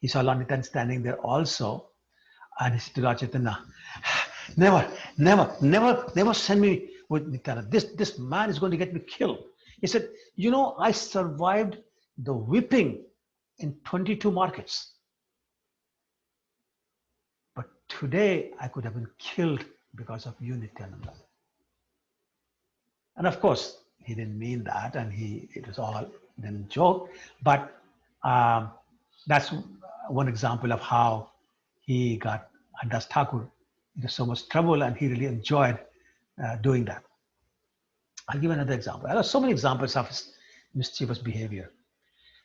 He saw Lord Nityanand standing there also. And he said to Lord Chaitanya, never send me with Nityanand. This man is going to get me killed. He said, I survived the whipping in 22 markets. But today I could have been killed because of you, Nityananda. And of course, he didn't mean that, and it was all a joke. But that's one example of how he got Haridas Thakur into so much trouble, and he really enjoyed doing that. I'll give another example. I have so many examples of his mischievous behavior.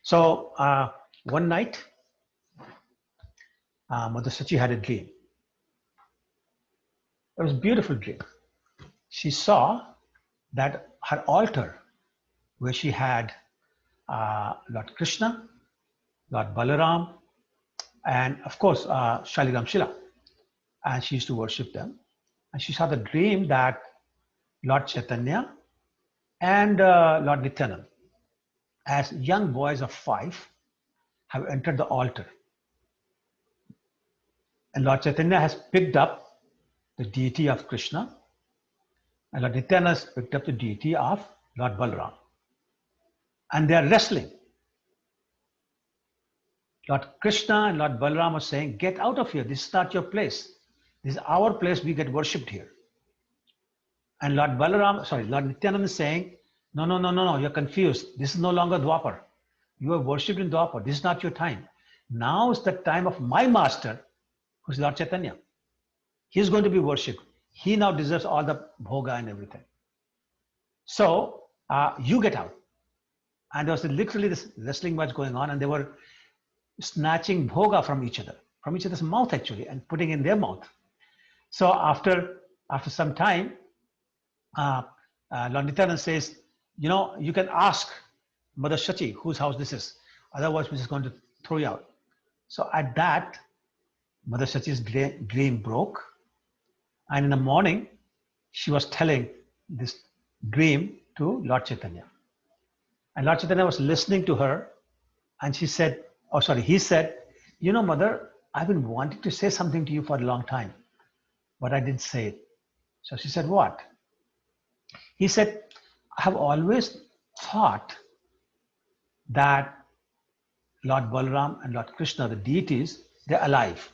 So one night, Mother Sachi had a dream. It was a beautiful dream. She saw that her altar, where she had Lord Krishna, Lord Balaram, and of course Shaligram Shila, and she used to worship them. And she saw the dream that Lord Chaitanya and Lord Nityanand, as young boys of 5, have entered the altar. And Lord Chaitanya has picked up the deity of Krishna, and Lord Nityanand has picked up the deity of Lord Balaram. And they are wrestling. Lord Krishna and Lord Balaram are saying, get out of here. This is not your place. This is our place. We get worshipped here. And Lord Nityanand is saying, no, you're confused. This is no longer Dwapar. You are worshipped in Dwapar. This is not your time. Now is the time of my master, who is Lord Chaitanya. He is going to be worshipped. He now deserves all the bhoga and everything. So you get out. And there was literally this wrestling match going on, and they were snatching bhoga from each other's mouth actually, and putting in their mouth. So after some time, Lord Nityanand says, you can ask Mother Shachi whose house this is. Otherwise, we're just going to throw you out. So at that, Mother Shachi's dream broke. And in the morning, she was telling this dream to Lord Chaitanya. And Lord Chaitanya was listening to her. And he said, Mother, I've been wanting to say something to you for a long time, but I didn't say it. So she said, what? He said, I have always thought that Lord Balaram and Lord Krishna, the deities, they're alive.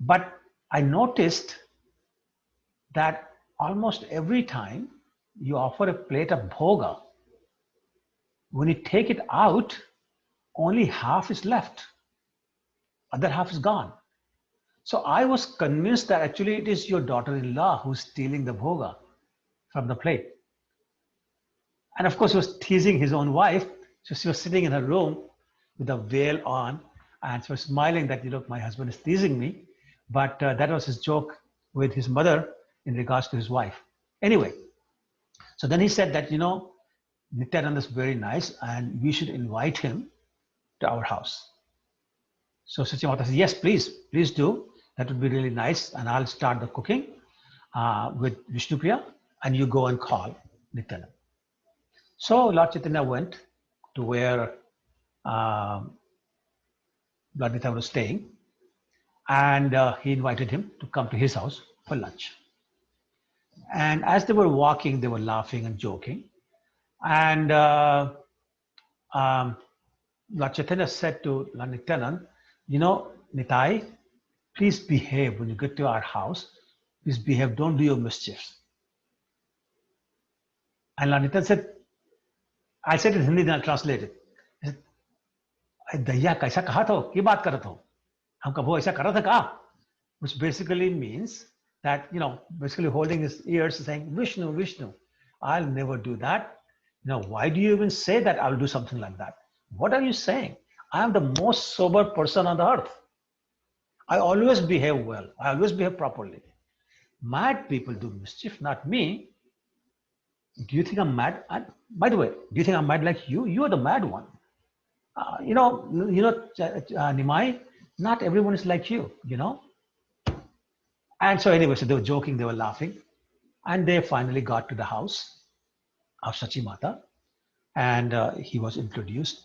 But I noticed that almost every time you offer a plate of bhoga, when you take it out, only half is left. Other half is gone. So I was convinced that actually it is your daughter-in-law who's stealing the bhoga from the plate. And of course, he was teasing his own wife. So she was sitting in her room with a veil on, and she was smiling that, my husband is teasing me. But that was his joke with his mother in regards to his wife. Anyway, so then he said that, Nityanand is very nice and we should invite him to our house. So Sachimata said, yes, please do. That would be really nice. And I'll start the cooking with Vishnupriya, and you go and call Nityanand. So Lord Chaitanya went to where Lord Nityanand was staying, and he invited him to come to his house for lunch. And as they were walking, they were laughing and joking. And Lord Chaitanya said to Lord Nityanand, Nitai, please behave when you get to our house. Please behave, don't do your mischiefs. And Lord Nityanand said, I said it in Hindi, then I'll translate it. He said, Daya, kaisa kaha tho? Ki baat karat ho? Humka wo aisa kara tha ka? Which basically means that, basically holding his ears and saying, Vishnu, Vishnu, I'll never do that. Why do you even say that I'll do something like that? What are you saying? I am the most sober person on the earth. I always behave well. I always behave properly. Mad people do mischief, not me. Do you think I'm mad? By the way, do you think I'm mad like you? You are the mad one. Nimai, not everyone is like you, And so anyway, so they were joking, they were laughing. And they finally got to the house of Sachimata. And he was introduced.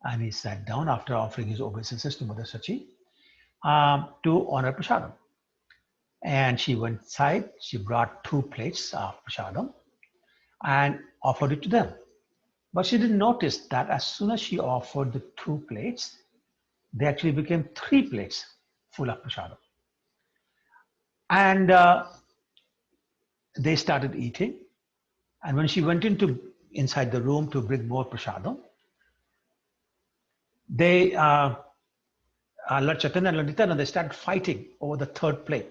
And he sat down after offering his obeisances to Mother Sachi to honor Prasadam. And she went inside, she brought 2 plates of Prasadam and offered it to them. But she didn't notice that as soon as she offered the 2 plates, they actually became 3 plates full of Prasadam. And they started eating. And when she went inside the room to bring more Prasadam, they, Lord Chaitanya and Lord Nityananda, they started fighting over the 3rd plate.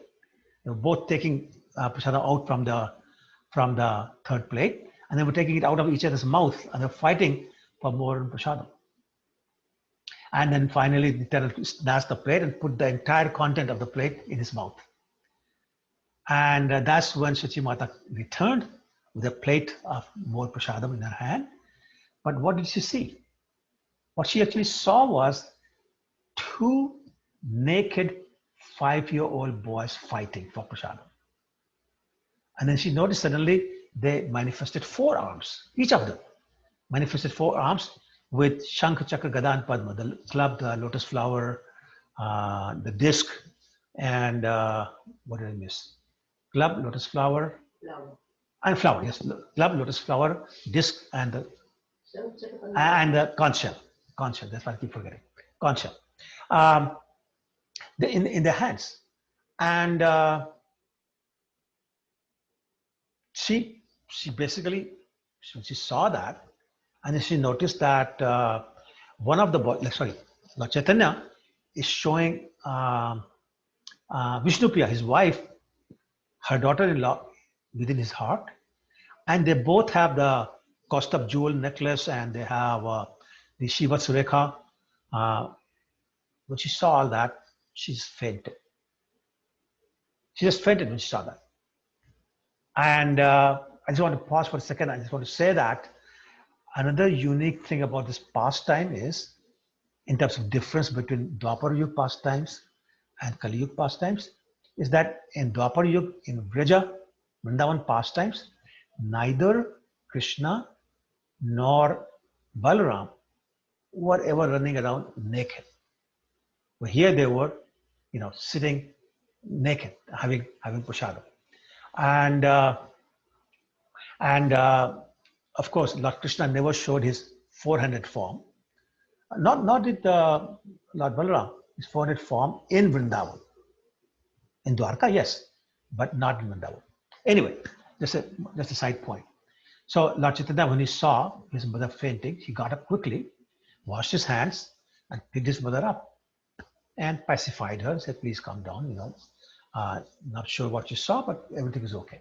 They were both taking Prasadam out from the 3rd plate, and they were taking it out of each other's mouth, and they were fighting for more Prasadam. And then finally, Nityananda snatched the plate and put the entire content of the plate in his mouth. And that's when Sachimata returned with a plate of more Prasadam in her hand. But what did she see? What she actually saw was 2 naked 5-year-old boys fighting for Prasadam. And then she noticed suddenly they manifested 4 arms, each of them manifested 4 arms with Shankha, Chakra, Gada and Padma, the club, the lotus flower, the disc, and what did I miss? Club, lotus flower, and flower, yes, club, lotus flower, disc, and the conch shell. Conch shell, that's what I keep forgetting. Conch shell. In their hands. And she basically, she saw that, and then she noticed that one of the boys, Lord Chaitanya is showing Vishnupriya, his wife, her daughter-in-law, within his heart, and they both have the Kaustubh jewel necklace, and they have the Shiva Surekha. When she saw all that, she just fainted. She just fainted when she saw that. And I just want to pause for a second. I just want to say that another unique thing about this pastime is, in terms of difference between Dwapara Yuga pastimes and Kali Yuga pastimes, is that in Dwapara Yuga, in Vraja, Vrindavan pastimes, neither Krishna nor Balarama were ever running around naked. But here they were, sitting naked, having prasadam. And of course, Lord Krishna never showed his 400 form. Not did Lord Balarama, his 400 form in Vrindavan. In Dwarka, yes, but not in Vrindavan. Anyway, just a side point. So Lord Chaitanya, when he saw his mother fainting, he got up quickly, washed his hands, and picked his mother up and pacified her and said, please calm down, not sure what you saw, but everything is okay.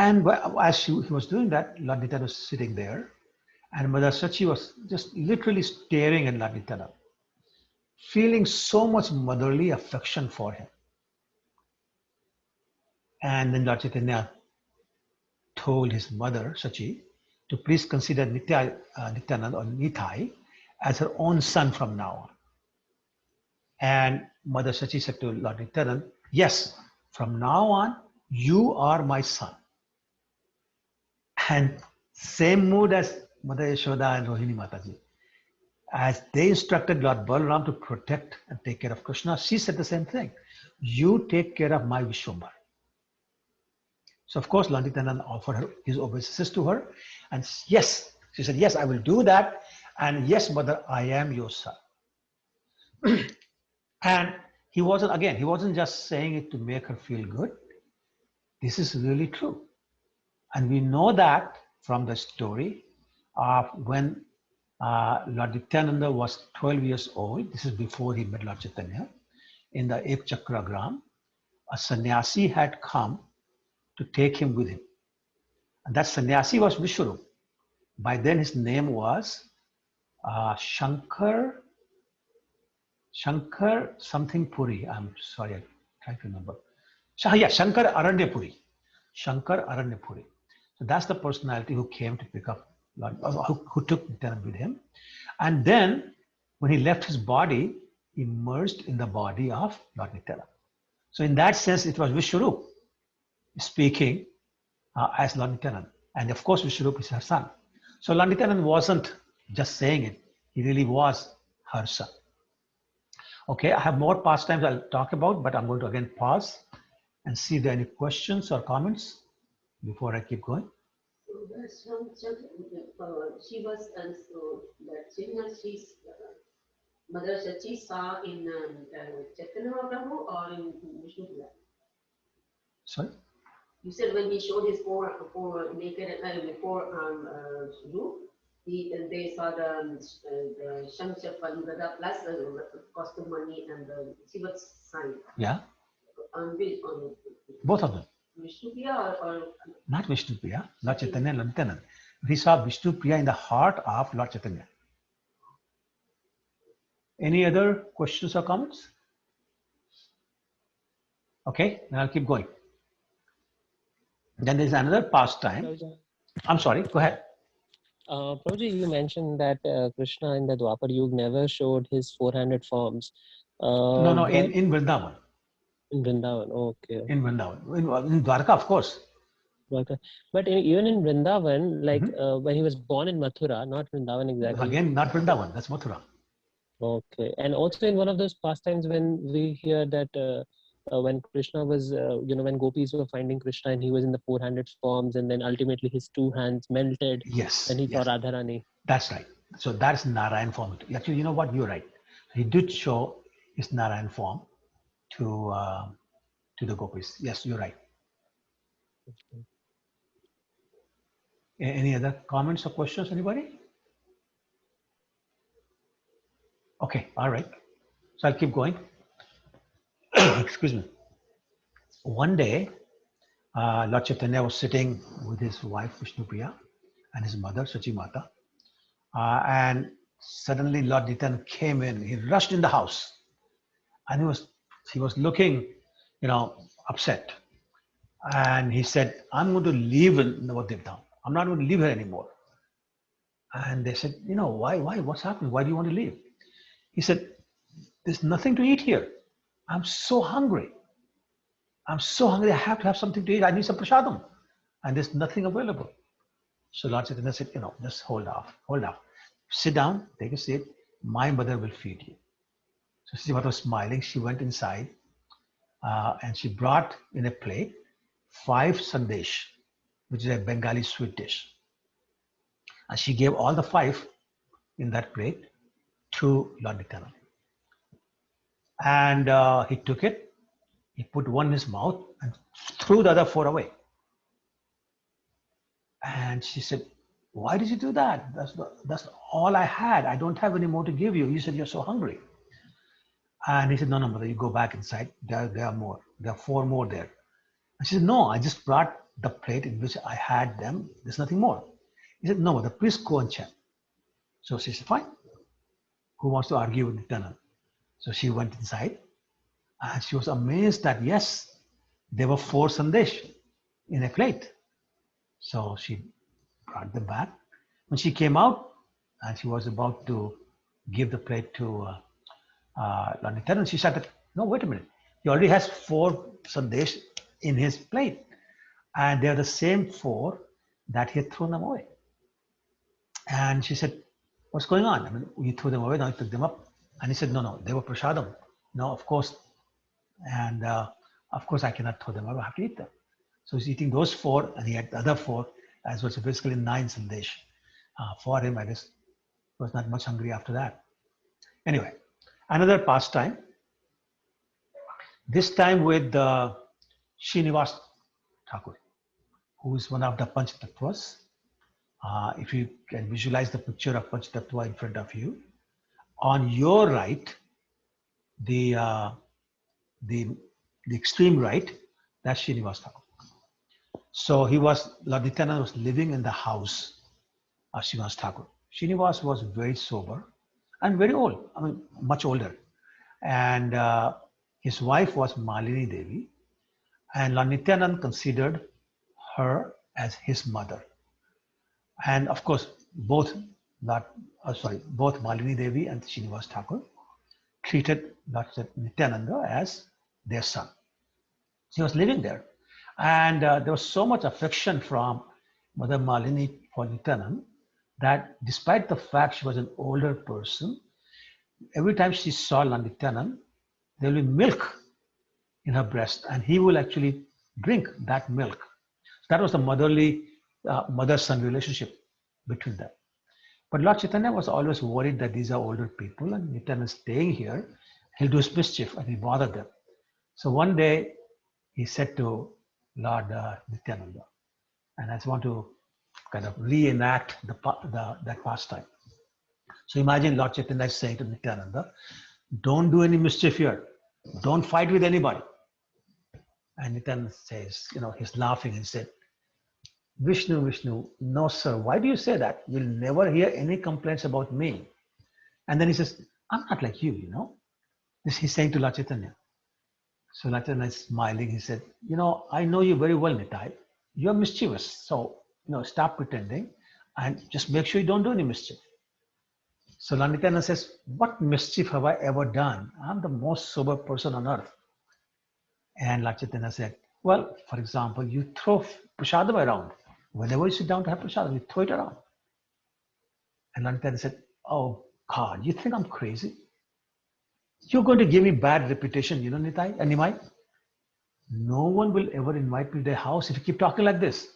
And as he was doing that, Lord Nityanand was sitting there, and Mother Sachi was just literally staring at Lord Nityanand, feeling so much motherly affection for him. And then Lord Chaitanya told his mother, Sachi, to please consider Nityanand or Nitai as her own son from now on. And Mother Sachi said to Lord Nityanand, yes, from now on, you are my son. And same mood as Mother Yashoda and Rohini Mataji. As they instructed Lord Balaram to protect and take care of Krishna, she said the same thing. You take care of my Vishwambar. So of course, Lord Nityanand offered her his obeisances to her. And yes, she said, yes, I will do that. And yes, mother, I am your son. And he wasn't just saying it to make her feel good. This is really true. And we know that from the story of when Lord Nityananda was 12 years old. This is before he met Lord Chaitanya. In the Ek Chakra Gram, a sannyasi had come to take him with him. And that sannyasi was Vishwarup. By then his name was Shankar something Puri. I'm sorry, I'm trying to remember. Shankar Aranyapuri. Shankar Aranyapuri. So that's the personality who came to pick up Lord, who took Nityanand with him. And then when he left his body, he merged in the body of Lord Nityanand. So in that sense, it was Vishwarup speaking as Lord Nityanand. And of course, Vishwarup is her son. So Lord Nityanand wasn't just saying it. He really was her son. Okay, I have more pastimes I'll talk about, but I'm going to again pause and see if there are any questions or comments before I keep going. She was that she's Mother Sachi saw in Chaitanya Prabhu or in Vishnu Puja? Sorry? You said when he showed his four naked roof, they saw the Shankar Gada plus the costume money and the Shiva sign. Yeah. On Both of them. Vishnu Priya or not Vishnu Priya, Lord Chaitanya and Lord Nityanand. We saw Vishnu Priya in the heart of Lord Chaitanya. Any other questions or comments? Okay, now I'll keep going. Then there's another pastime. I'm sorry, go ahead. Prabhuji, you mentioned that Krishna in the Dwapar Yuga never showed his 400 forms. No, in Vrindavan. In Vrindavan, okay. In Vrindavan. In Dwarka, of course. Dwarka. But even in Vrindavan, like when he was born in Mathura, not Vrindavan exactly. Again, not Vrindavan, that's Mathura. Okay. And also in one of those pastimes when we hear that when Krishna was, when gopis were finding Krishna and he was in the 400 forms and then ultimately his two hands melted. Yes. And he saw Radharani. That's right. So that's Narayan form. Actually, you know what? You're right. He did show his Narayan form to the gopis. Yes, you're right. Okay. Any other comments or questions, anybody? Okay, all right. So I'll keep going. Excuse me. One day, Lord Chaitanya was sitting with his wife Vishnupriya and his mother Sachi Mata, and suddenly Lord Nityanand came in. He rushed in the house, and he was looking, upset. And he said, "I'm going to leave Navadvip Dham. I'm not going to live here anymore." And they said, "Why? What's happening? Why do you want to leave?" He said, "There's nothing to eat here. I'm so hungry. I have to have something to eat. I need some prasadam. And there's nothing available." So Lord Chaitanya said, just hold off. Sit down, take a seat. My mother will feed you. So Srimati was smiling. She went inside and she brought in a plate 5 sandesh, which is a Bengali sweet dish. And she gave all the 5 in that plate to Lord Nityanand. And he took it, he put one in his mouth and threw the other 4 away. And she said, "Why did you do that? That's all I had. I don't have any more to give you. You said you're so hungry." And he said, "No, mother, you go back inside. There are more. There are 4 more there." And she said, "No, I just brought the plate in which I had them. There's nothing more. He said, no, the priest go and check. So she said, fine. Who wants to argue with Nityanand? So she went inside and she was amazed that yes, there were 4 sandesh in a plate. So she brought them back. When she came out and she was about to give the plate to Lord Nityanand, she said that, no, wait a minute. He already has 4 sandesh in his plate. And they're the same 4 that he had thrown them away. And she said, what's going on? I mean, you threw them away, now you took them up. And he said, no, they were prasadam. No, of course. And of course, I cannot throw them away, I have to eat them. So he's eating those 4, and he had the other 4, as well. So basically 9 sandesh for him. I guess he was not much hungry after that. Anyway, another pastime. This time with Srinivas Thakur, who is one of the Panchatattvas. If you can visualize the picture of Panchatattva in front of you, on your right, the extreme right, that's Srinivas Thakur. So Lord Nityanand was living in the house of Srinivas Thakur. Srinivas was very sober and very old, I mean, much older. And his wife was Malini Devi, and Lord Nityanand considered her as his mother. And of course, both Malini Devi and Srinivas Thakur treated Lord Nityananda as their son. He was living there. And there was so much affection from Mother Malini for Nityanand that despite the fact she was an older person, every time she saw Lord Nityanand, there will be milk in her breast, and he will actually drink that milk. So that was the mother-son relationship between them. But Lord Chaitanya was always worried that these are older people, and Nityanand is staying here, he'll do his mischief and he'll bother them. So one day he said to Lord Nityananda, and I just want to kind of reenact that pastime. So imagine Lord Chaitanya is saying to Nityananda, don't do any mischief here. Don't fight with anybody. And Nityananda says, he's laughing and said, Vishnu, no sir, why do you say that? You'll never hear any complaints about me. And then he says, I'm not like you, This he's saying to Lord Chaitanya. So Lord Chaitanya is smiling. He said, I know you very well, Nitai. You're mischievous. So, stop pretending and just make sure you don't do any mischief. So Lord Nityananda says, what mischief have I ever done? I'm the most sober person on earth. And Lord Chaitanya said, well, for example, you throw prasadam around. Whenever you sit down to have prasadam, you throw it around. And Lord Nityananda said, oh God, you think I'm crazy? You're going to give me bad reputation, Nitai and Nimai. No one will ever invite me to their house if you keep talking like this.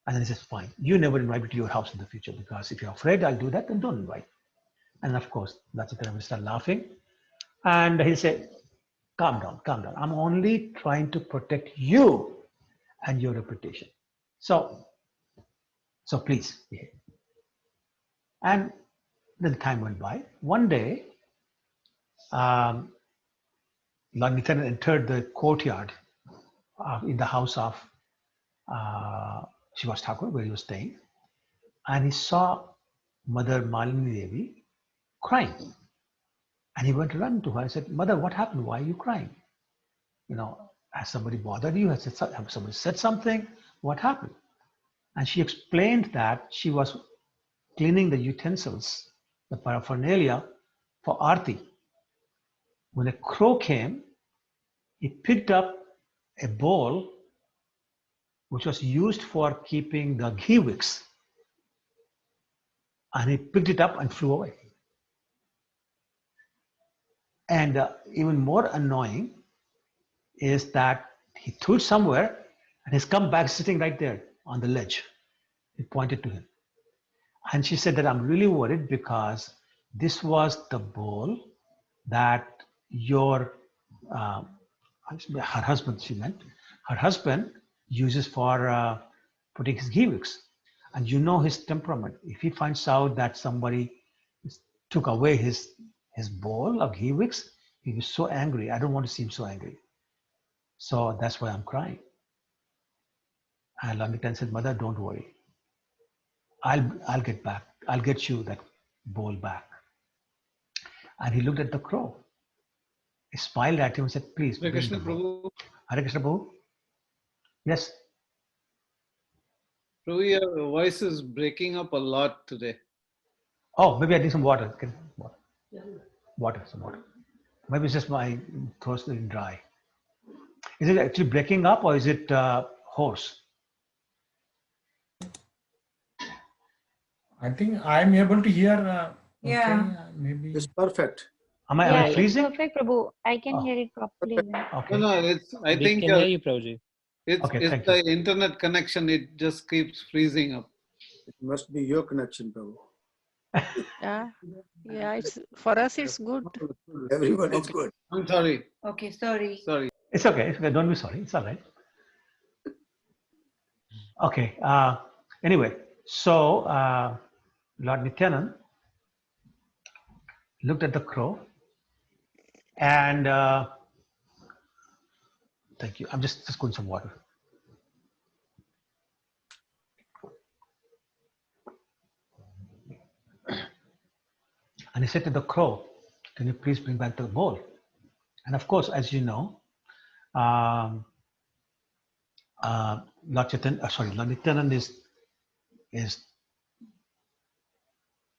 And then he says, fine, you never invite me to your house in the future, because if you're afraid I'll do that, then don't invite. And of course, Lord Chaitanya will start laughing. And he'll say, calm down. I'm only trying to protect you and your reputation. So please behave. And then time went by. One day, Lord Nityananda entered the courtyard in the house of Srinivas Thakur, where he was staying, and he saw Mother Malini Devi crying. And he went to run to her and said, Mother, what happened? Why are you crying? Has somebody bothered you? Has somebody said something? What happened? And she explained that she was cleaning the utensils, the paraphernalia for Aarti. When a crow came, he picked up a bowl which was used for keeping the ghee wicks, and he picked it up and flew away. And even more annoying is that he threw it somewhere and he's come back sitting right there on the ledge. He pointed to him. And she said that I'm really worried because this was the bowl that her husband, she meant, her husband uses for putting his ghee wicks. And his temperament. If he finds out that somebody took away his bowl of ghee wicks, he was so angry. I don't want to see him so angry. So that's why I'm crying. And Lord Nityanand said, Mother, don't worry. I'll get back. I'll get you that bowl back. And he looked at the crow. He smiled at him and said, please bring Krishna the bowl. Prabhu. Hare Krishna Prabhu. Yes. Prabhu, your voice is breaking up a lot today. Oh, maybe I need some water. Some water. Maybe it's just my throat's getting dry. Is it actually breaking up or is it hoarse? I think I'm able to hear. Yeah. Okay, maybe It's perfect. Am I freezing? Perfect, Prabhu. I can hear it properly. Okay. No, I We think can hear you, Prabhuji. it's thank the internet connection. It just keeps freezing up. It must be your connection, Prabhu. Yeah. Yeah. It's for us. It's good. Everyone is good. I'm sorry. Okay, sorry. Sorry. It's okay. Don't be sorry. It's all right. Okay. Anyway, so Lord Nityanand looked at the crow and thank you. I'm just going some water. And he said to the crow, can you please bring back the bowl? And of course, as you know, Lord Nityanand is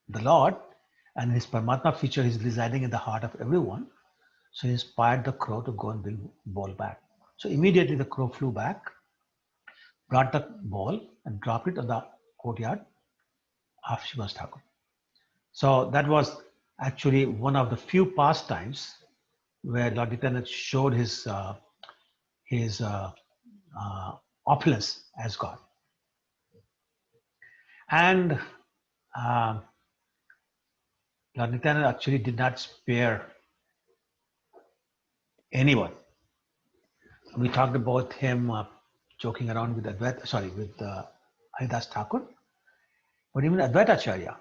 the Lord, and his Paramatma feature is residing in the heart of everyone. So he inspired the crow to go and bring the bowl back. So immediately the crow flew back, brought the bowl and dropped it on the courtyard of Shiva's Thakur. So that was actually one of the few pastimes where Lord Nityanand showed his opulence as God. And Lord Nityanand actually did not spare anyone. We talked about him joking around with Haridas Thakur, but even Advaita Acharya,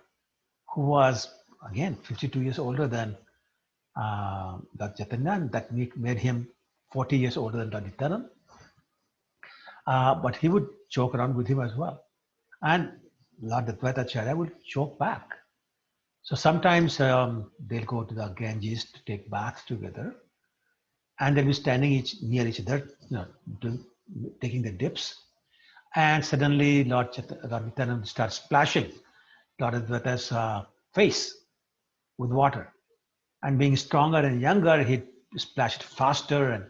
who was again 52 years older than Lord Chaitanya, and that made him 40 years older than Lord Nityanand. But he would joke around with him as well. And Lord Advaita Acharya would joke back. So sometimes they'll go to the Ganges to take baths together, and they'll be standing near each other, taking the dips. And suddenly Lord Nityanand starts splashing Lord Advaita's face with water. And being stronger and younger, he'd splash it faster and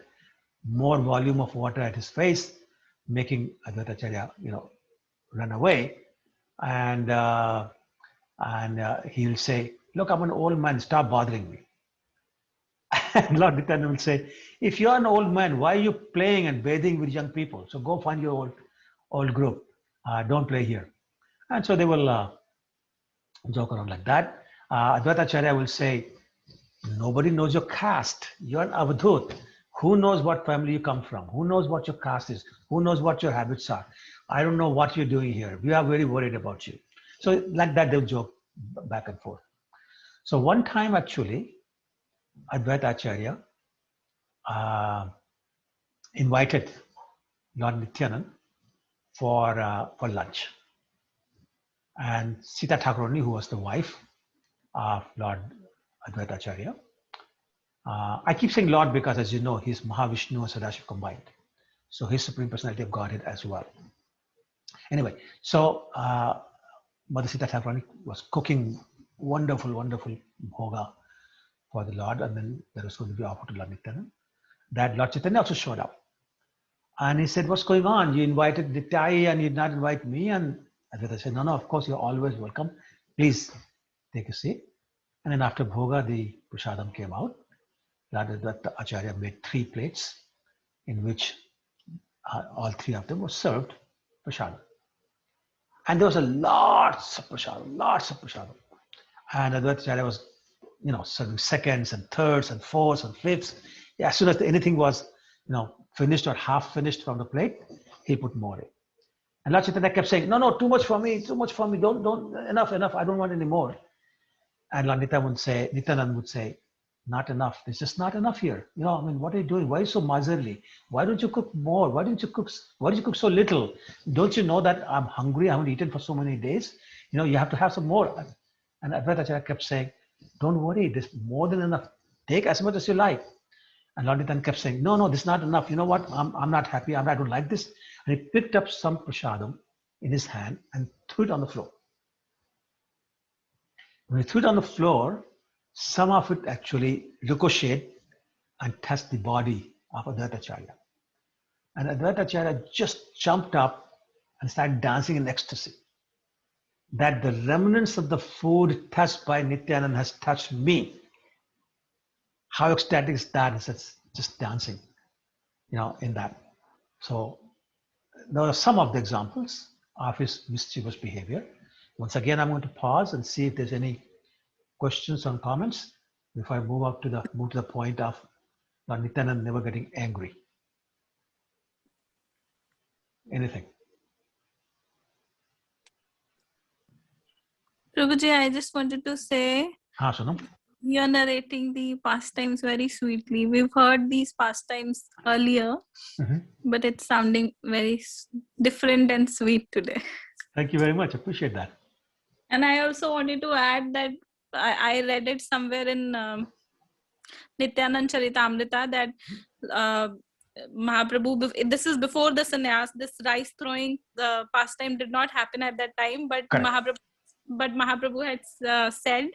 more volume of water at his face, making Advaita Acharya, run away. And he'll say, look, I'm an old man, stop bothering me. And Lord Nityanand will say, if you're an old man, why are you playing and bathing with young people? So go find your old group. Don't play here. And so they will joke around like that. Advaita Acharya will say, nobody knows your caste. You're an avadhut. Who knows what family you come from? Who knows what your caste is? Who knows what your habits are? I don't know what you're doing here. We are very worried about you. So like that, they'll joke back and forth. So one time actually, Advaita Acharya invited Lord Nityanand for lunch. And Sita Thakurani, who was the wife of Lord Advaita Acharya, I keep saying Lord because, as you know, he's Mahavishnu and Sadashiv combined. So he's Supreme Personality of Godhead as well. Anyway, so Mother Sita Thakurani was cooking wonderful bhoga for the Lord, and then there was going to be offered to Lord Nityanand. That Lord Chaitanya also showed up. And he said, what's going on? You invited Nitai and you did not invite me? And Advaita said, no, of course, you're always welcome. Please take a seat. And then after bhoga, the prasadam came out. Lord Advaita Acharya made 3 plates in which all 3 of them were served prasadam. And there was lots of prasadam. And Advaita Acharya was, serving seconds and thirds and fourths and fifths. As soon as anything was, finished or half finished from the plate, he put more in. And Lord Chaitanya kept saying, no, too much for me, don't, enough, I don't want any more. And Lord Nityanand would say, not enough. There's just not enough here. You know, I mean, what are you doing? Why are you so miserly? Why don't you cook more? Why did you cook so little? Don't you know that I'm hungry? I haven't eaten for so many days. You know, you have to have some more. And Advaita Acharya kept saying, don't worry, there's more than enough. Take as much as you like. And Lord Nityanand kept saying, no, this is not enough. You know what? I'm not happy. I don't like this. And he picked up some prasadam in his hand and threw it on the floor. When he threw it on the floor, some of it actually ricocheted and touched the body of Advaita Acharya. And Advaita Acharya just jumped up and started dancing in ecstasy. That the remnants of the food touched by Nityanand has touched me. How ecstatic is that? It's just dancing, you know, in that. So there are some of the examples of his mischievous behavior. Once again, I'm going to pause and see if there's any questions or comments before I move to the point of Lord Nityanand never getting angry. Anything? Prabhuji, I just wanted to say, Sonam? you're narrating the pastimes very sweetly. We've heard these pastimes earlier, but it's sounding very different and sweet today. Thank you very much. Appreciate that. And I also wanted to add that I read it somewhere in Nityanand Charitamrita that Mahaprabhu, this is before the sannyas, this rice throwing the pastime did not happen at that time, but Mahaprabhu had said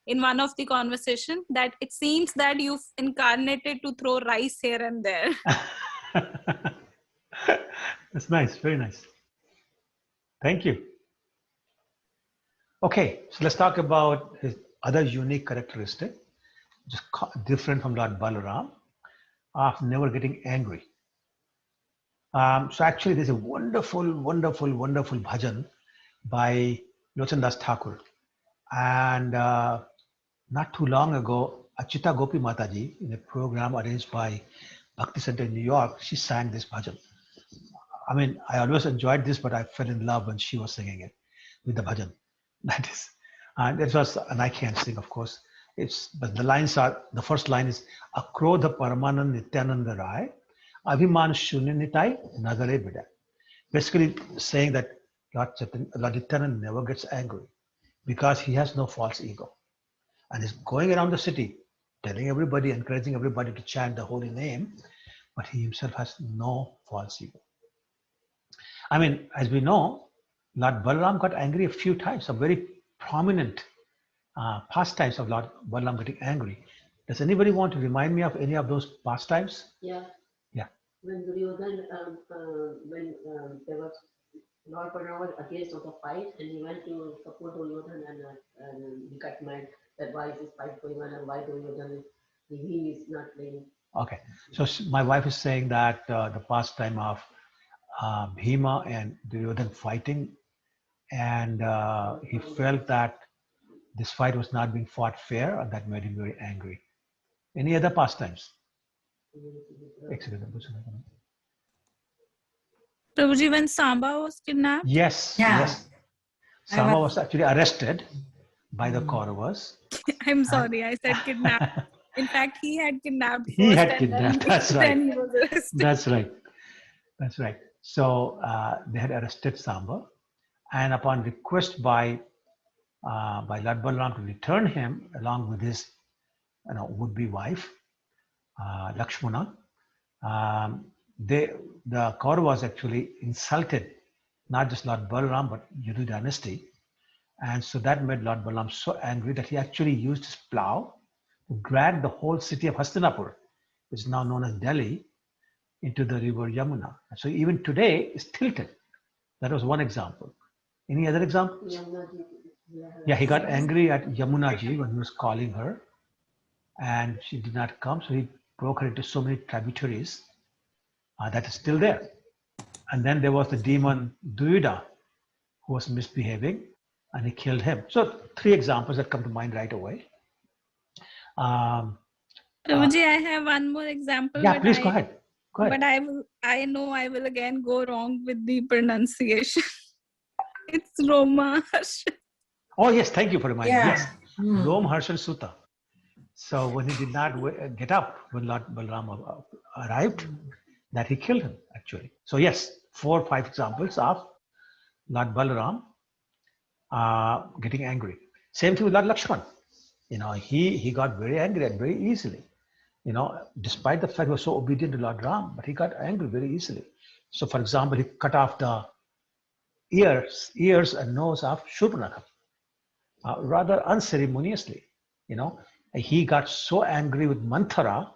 in one of the conversation that it seems that you've incarnated to throw rice here and there. That's nice, very nice. Thank you. Okay, so let's talk about his other unique characteristic, just different from Lord Balaram, of never getting angry. So actually there's a wonderful bhajan by Lochan Das Thakur. And not too long ago, Achita Gopi Mataji, in a program arranged by Bhakti Center in New York, she sang this bhajan. I mean, I always enjoyed this, but I fell in love when she was singing it with the bhajan. That is, and it was, and I can't sing, of course. But the lines are, the first line is, Akrodha Paramanand Nityananda Rai, Abhiman Shunya Nitai Nagare Bida. Basically saying that Lord Nityananda never gets angry because he has no false ego. And he's going around the city, telling everybody, encouraging everybody to chant the holy name, but he himself has no false ego. I mean, as we know, Lord Balaram got angry a few times, some very prominent pastimes of Lord Balaram getting angry. Does anybody want to remind me of any of those pastimes? Yeah. Yeah. When Duryodhan, when there was Lord Balaram was against of the fight, and he went to support Duryodhan, and he got mad that why is this fight going on and why Duryodhan he is not playing. Okay, so my wife is saying that the pastime of Bhima and Duryodhan fighting, and he felt that this fight was not being fought fair, and that made him very angry. Any other pastimes? Prabhuji, when Samba was kidnapped? Yes, yes. Samba was actually arrested by the Kauravas. I'm sorry, I said kidnapped. In fact, he had kidnapped first. He had kidnapped, that's right. Then he was arrested. That's right. That's right. So they had arrested Samba, and upon request by Lord Balaram to return him along with his would-be wife, Lakshmana, the Kauravas actually insulted not just Lord Balaram but Yadu dynasty, and so that made Lord Balaram so angry that he actually used his plow to drag the whole city of Hastinapur, which is now known as Delhi, into the river Yamuna. So even today it's tilted. That was one example. Any other examples? Yeah, he got angry at Yamuna ji when he was calling her, and she did not come, so he broke her into so many tributaries that is still there. And then there was the demon Duryodhana who was misbehaving, and he killed him. So 3 examples that come to mind right away. Prabhuji, I have one more example. Yeah, please go ahead. Go ahead. But I know I will again go wrong with the pronunciation. It's Roma. Oh yes, thank you for reminding me. Yes, Rom Harshan Sutta. So when he did not get up, when Lord Balarama arrived, that he killed him actually. So yes, 4 or 5 examples of Lord Balaram getting angry. Same thing with Lord Lakshman. He got very angry and very easily. Despite the fact he was so obedient to Lord Ram, but he got angry very easily. So for example, he cut off the ears and nose of Shurpanakha, rather unceremoniously. He got so angry with Manthara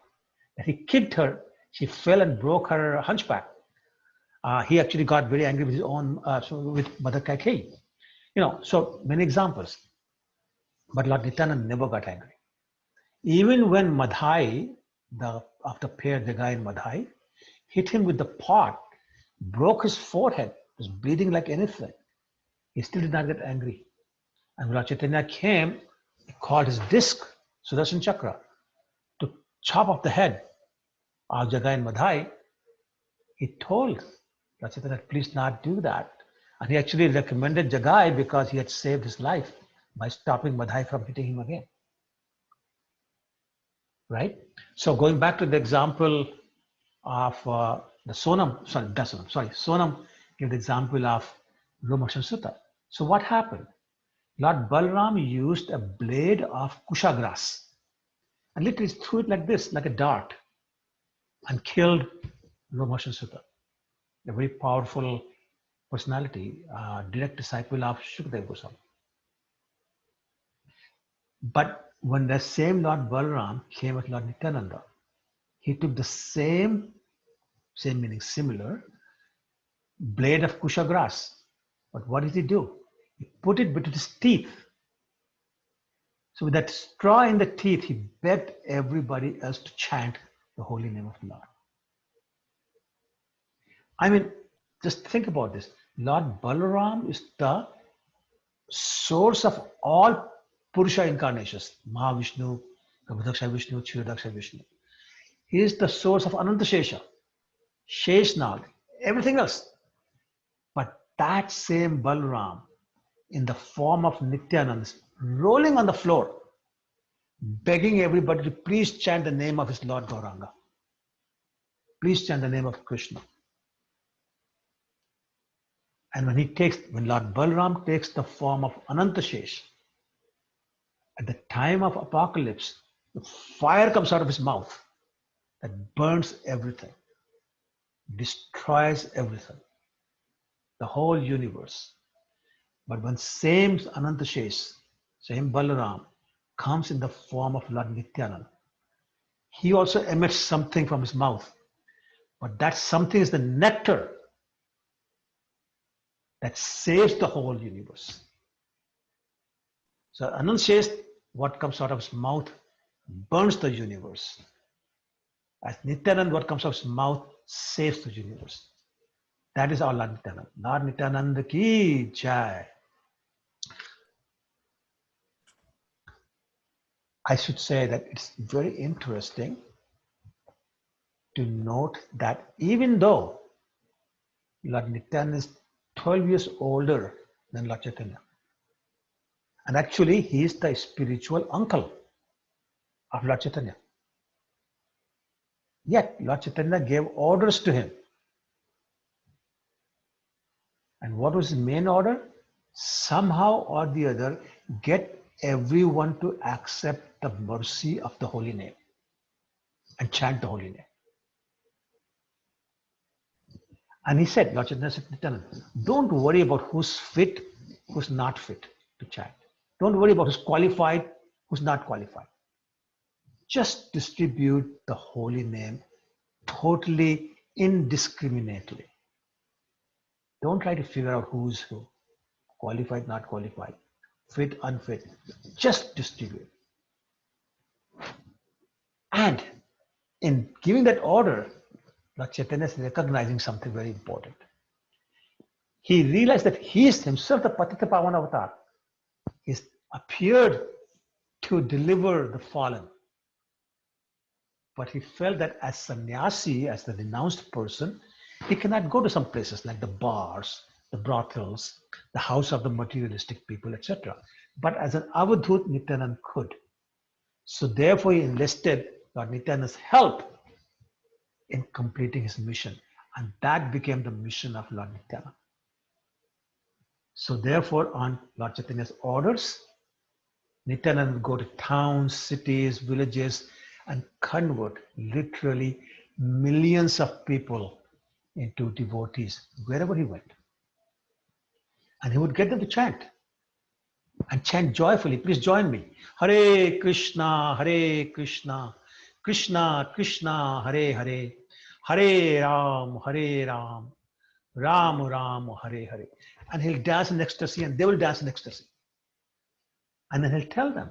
that he kicked her. She fell and broke her hunchback. He actually got very angry with his own, with Mother Kaikeyi. So many examples. But Lord Nityanand never got angry. Even when Madhai, of the pair, the guy in Madhai, hit him with the pot, broke his forehead, was bleeding like anything, he still did not get angry. And when Lord Chaitanya came, he called his disc, Sudarshan Chakra, to chop off the head of the guy in Madhai. He told Lord Chaitanya, please not do that. And he actually recommended Jagai because he had saved his life by stopping Madhai from hitting him again. Right? So going back to the example of the Sonam gave the example of Romashan Sutta. So what happened? Lord Balaram used a blade of kusha grass and literally threw it like this, like a dart, and killed Romashan Sutta, a very powerful personality, direct disciple of Shukadeva Goswami. But when the same Lord Balaram came with Lord Nityananda, he took the same meaning similar, blade of kusha grass. But what did he do? He put it between his teeth. So with that straw in the teeth, he begged everybody else to chant the holy name of the Lord. I mean, just think about this. Lord Balaram is the source of all Purusha incarnations. Mahavishnu, Garbhodaksha Vishnu, Kshirodaksha Vishnu. He is the source of Anantashesha, Sheshnag, everything else. But that same Balaram, in the form of Nityanand, rolling on the floor, begging everybody to please chant the name of his Lord Gauranga. Please chant the name of Krishna. And when Lord Balaram takes the form of Anantashesh, at the time of apocalypse, the fire comes out of his mouth that burns everything, destroys everything, the whole universe. But when same Anantashesh, same Balaram, comes in the form of Lord Nityanand, he also emits something from his mouth. But that something is the nectar that saves the whole universe. So Anantashesh, what comes out of his mouth burns the universe. As Nityanand, what comes out of his mouth saves the universe. That is our Lord Nityanand. Lord Nityanand ki jai. I should say that it's very interesting to note that even though Lord Nityanand is 12 years older than Lord Chaitanya, and actually he is the spiritual uncle of Lord Chaitanya, yet Lord Chaitanya gave orders to him. And what was his main order? Somehow or the other, get everyone to accept the mercy of the holy name and chant the holy name. And he said, Lord Chaitanya said, Nityanand, don't worry about who's fit, who's not fit to chant. Don't worry about who's qualified, who's not qualified. Just distribute the holy name totally indiscriminately. Don't try to figure out who's who, qualified, not qualified, fit, unfit. Just distribute. And in giving that order, Lord Chaitanya is recognizing something very important. He realized that he is himself the Patita Pavana Avatar. He's appeared to deliver the fallen. But he felt that as sannyasi, as the renounced person, he cannot go to some places like the bars, the brothels, the house of the materialistic people, etc. But as an Avadhut, Nityanand could. So therefore he enlisted Lord Nityananda's help in completing his mission. And that became the mission of Lord Nityananda. So therefore, on Lord Chaitanya's orders, Nityananda would go to towns, cities, villages, and convert literally millions of people into devotees wherever he went. And he would get them to chant and chant joyfully. Please join me. Hare Krishna, Krishna Krishna, Hare Hare, Hare Ram, Ram Ram, Hare Hare. And he'll dance in ecstasy and they will dance in ecstasy. And then he'll tell them.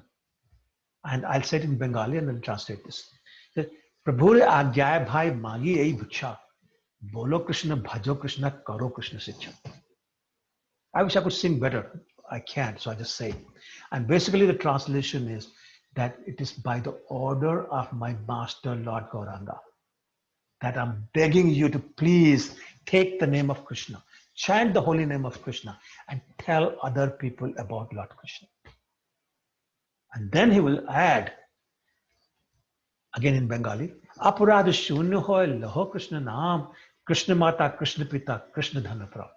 And I'll say it in Bengali and then translate this. Prabhu re agyay bhai magi ei bhiksha. Bolo Krishna, bhajo Krishna, karo Krishna sicha. I wish I could sing better. I can't, so I just say it. And basically the translation is that it is by the order of my master Lord Gauranga that I'm begging you to please take the name of Krishna, chant the holy name of Krishna, and tell other people about Lord Krishna. And then he will add, again in Bengali, Aparad shunyo hoy laho Krishna naam, Krishna mata, Krishna pita, Krishna dhana pra.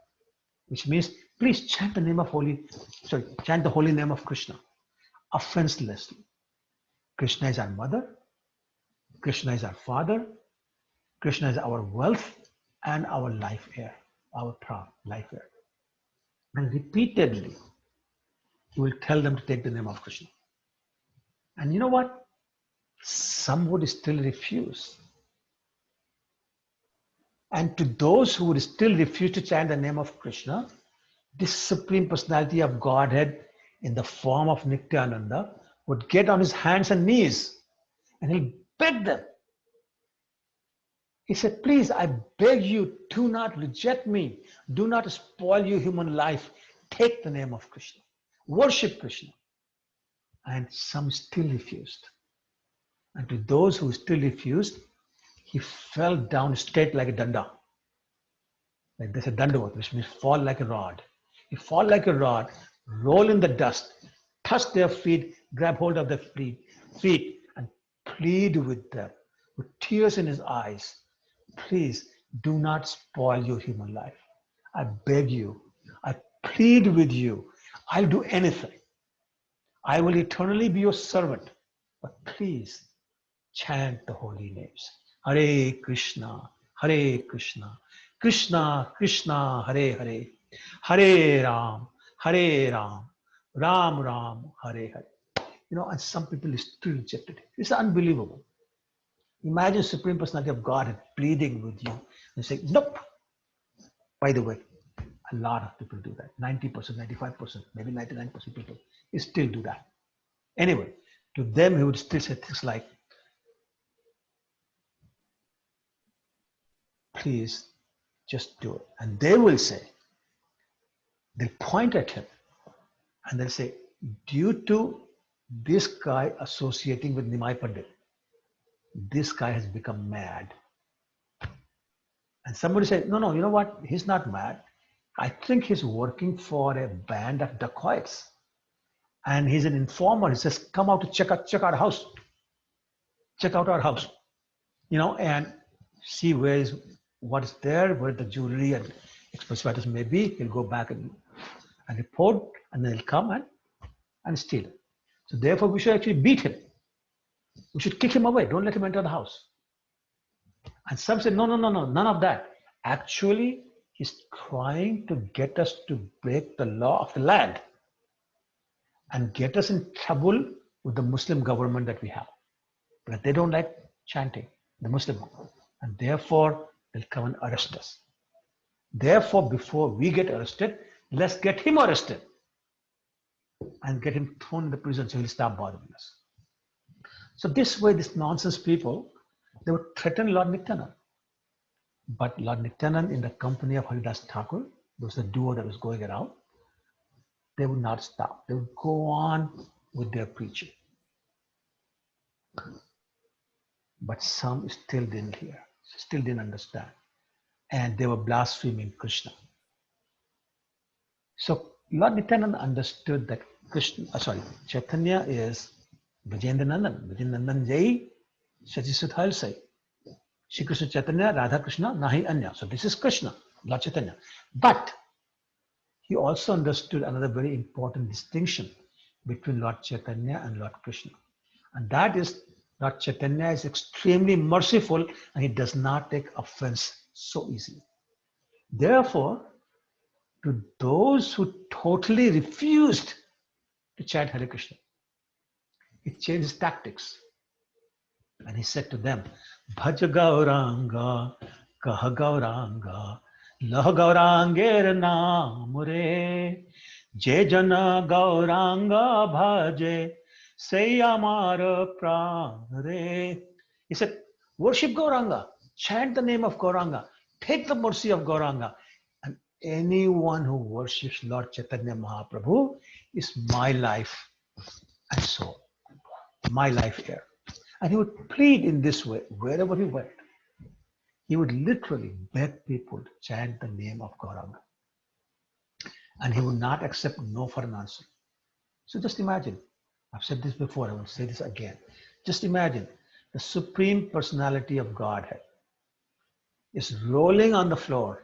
Which means, please chant the holy name of Krishna, offenselessly. Krishna is our mother, Krishna is our father, Krishna is our wealth and our life air, our life air. And repeatedly, he will tell them to take the name of Krishna. And you know what? Some would still refuse. And to those who would still refuse to chant the name of Krishna, this Supreme Personality of Godhead in the form of Nityananda would get on his hands and knees and he'll beg them. He said, please, I beg you, do not reject me. Do not spoil your human life. Take the name of Krishna. Worship Krishna. And some still refused. And to those who still refused, he fell down straight like a danda. Like there's a dandavat, which means fall like a rod. He fall like a rod, roll in the dust, touch their feet, grab hold of their feet, and plead with them with tears in his eyes. Please do not spoil your human life. I beg you. I plead with you. I'll do anything. I will eternally be your servant. But please chant the holy names. Hare Krishna, Krishna Krishna, Hare Hare, Hare Ram, Ram Ram, Hare Hare. You know, and some people still rejected it. It's unbelievable. Imagine Supreme Personality of God pleading with you and saying, nope. By the way, a lot of people do that. 90%, 95%, maybe 99% people still do that. Anyway, to them, he would still say things like, please just do it. And they will say, they'll point at him and they'll say, due to this guy associating with Nimai Pandit, this guy has become mad. And somebody said, no, you know what? He's not mad. I think he's working for a band of dacoits. And he's an informer. He says, come out to check out our house. Check out our house. You know, and see what is there, where the jewelry and expensive items may be. He'll go back and report, and then he'll come and steal it. So therefore, we should actually beat him. We should kick him away. Don't let him enter the house. And some say, no, none of that. Actually, he's trying to get us to break the law of the land and get us in trouble with the Muslim government that we have. But they don't like chanting, the Muslim one. And therefore, they'll come and arrest us. Therefore, before we get arrested, let's get him arrested and get him thrown in the prison so he'll stop bothering us. So this way, these nonsense people, they would threaten Lord Nityanand. But Lord Nityanand, in the company of Haridas Thakur, there was a duo that was going around, they would not stop. They would go on with their preaching. But some still didn't hear, still didn't understand. And they were blaspheming Krishna. So Lord Nityanand understood that Chaitanya is Vijayendra Nandan Jai, Shajisuthal Sai, Shri Krishna Chaitanya, Radha Krishna, Nahi Anya. So this is Krishna, Lord Chaitanya. But he also understood another very important distinction between Lord Chaitanya and Lord Krishna. And that is, Lord Chaitanya is extremely merciful and he does not take offense so easily. Therefore, to those who totally refused to chant Hare Krishna, he changed his tactics. And he said to them, Bhaj Gauranga, Kaha Gauranga, Lah Gauranger Namure, Je Jana Gauranga Bhaje, Say Amara Prare. He said, worship Gauranga, chant the name of Gauranga, take the mercy of Gauranga. And anyone who worships Lord Chaitanya Mahaprabhu is my life and soul, my life here. And he would plead in this way wherever he went. He would literally beg people to chant the name of Gauranga. And he would not accept no for an answer. So just imagine, I've said this before, I will say this again. Just imagine the Supreme Personality of Godhead is rolling on the floor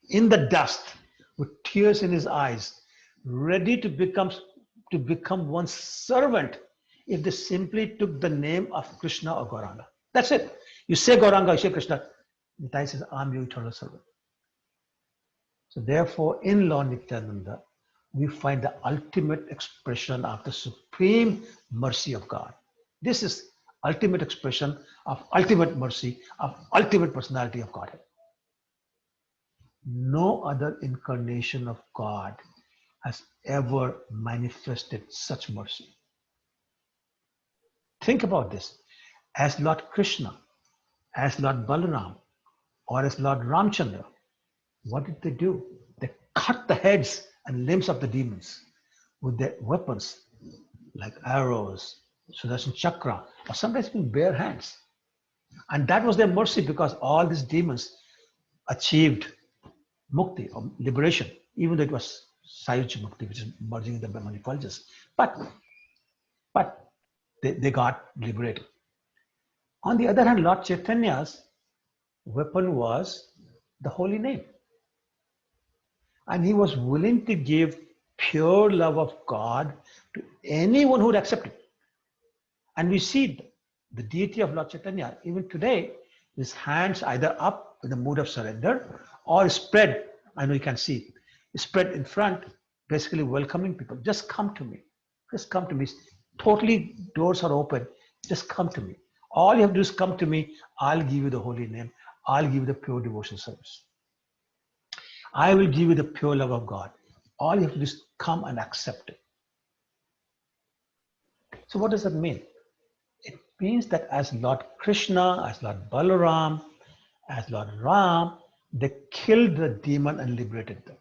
in the dust with tears in his eyes, ready to become one's servant if they simply took the name of Krishna or Gauranga. That's it. You say Gauranga, you say Krishna. Nitai says, I'm your eternal servant. So therefore, in Lord Nityananda, we find the ultimate expression of the supreme mercy of God. This is ultimate expression of ultimate mercy, of ultimate personality of Godhead. No other incarnation of God has ever manifested such mercy. Think about this. As Lord Krishna, as Lord Balaram, or as Lord Ramchandra, what did they do? They cut the heads and limbs of the demons with their weapons like arrows, Sudarshan Chakra, or sometimes even bare hands. And that was their mercy because all these demons achieved mukti or liberation, even though it was Sayuj Mukti, which is merging in the Brahmani fulges. But they got liberated. On the other hand, Lord Chaitanya's weapon was the holy name. And he was willing to give pure love of God to anyone who would accept it. And we see the deity of Lord Chaitanya, even today, his hands either up in the mood of surrender or spread, I know you can see, spread in front, basically welcoming people. Just come to me. Just come to me. Totally doors are open. Just come to me. All you have to do is come to me. I'll give you the holy name. I'll give you the pure devotional service. I will give you the pure love of God. All you have to do is come and accept it. So what does that mean? It means that as Lord Krishna, as Lord Balaram, as Lord Ram, they killed the demon and liberated them.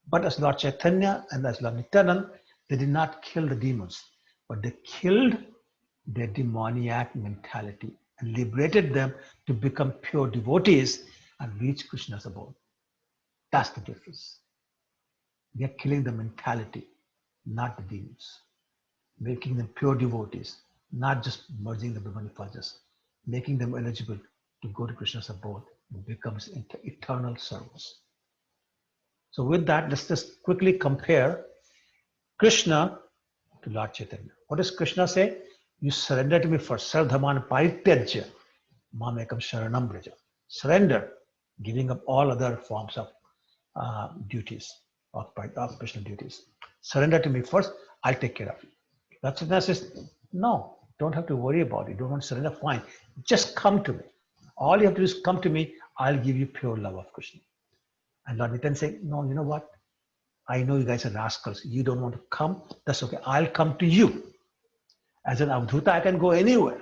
But as Lord Chaitanya and as Lord Nityanand, they did not kill the demons, but they killed their demoniac mentality and liberated them to become pure devotees and reach Krishna's abode. That's the difference. They are killing the mentality, not the demons. Making them pure devotees, not just merging the Brahmani fulges, making them eligible to go to Krishna's abode and becomes eternal servants. So with that, let's just quickly compare Krishna to Lord Chaitanya. What does Krishna say? You surrender to me first. Sardhaman parityajya mamekam sharanam braja. Surrender, giving up all other forms of duties, of personal duties. Surrender to me first, I'll take care of you. Lord Chaitanya says, no, don't have to worry about it. Don't want to surrender, fine. Just come to me. All you have to do is come to me, I'll give you pure love of Krishna. And Lord Nityananda saying, no, you know what? I know you guys are rascals. You don't want to come. That's okay. I'll come to you. As an Avdhuta, I can go anywhere.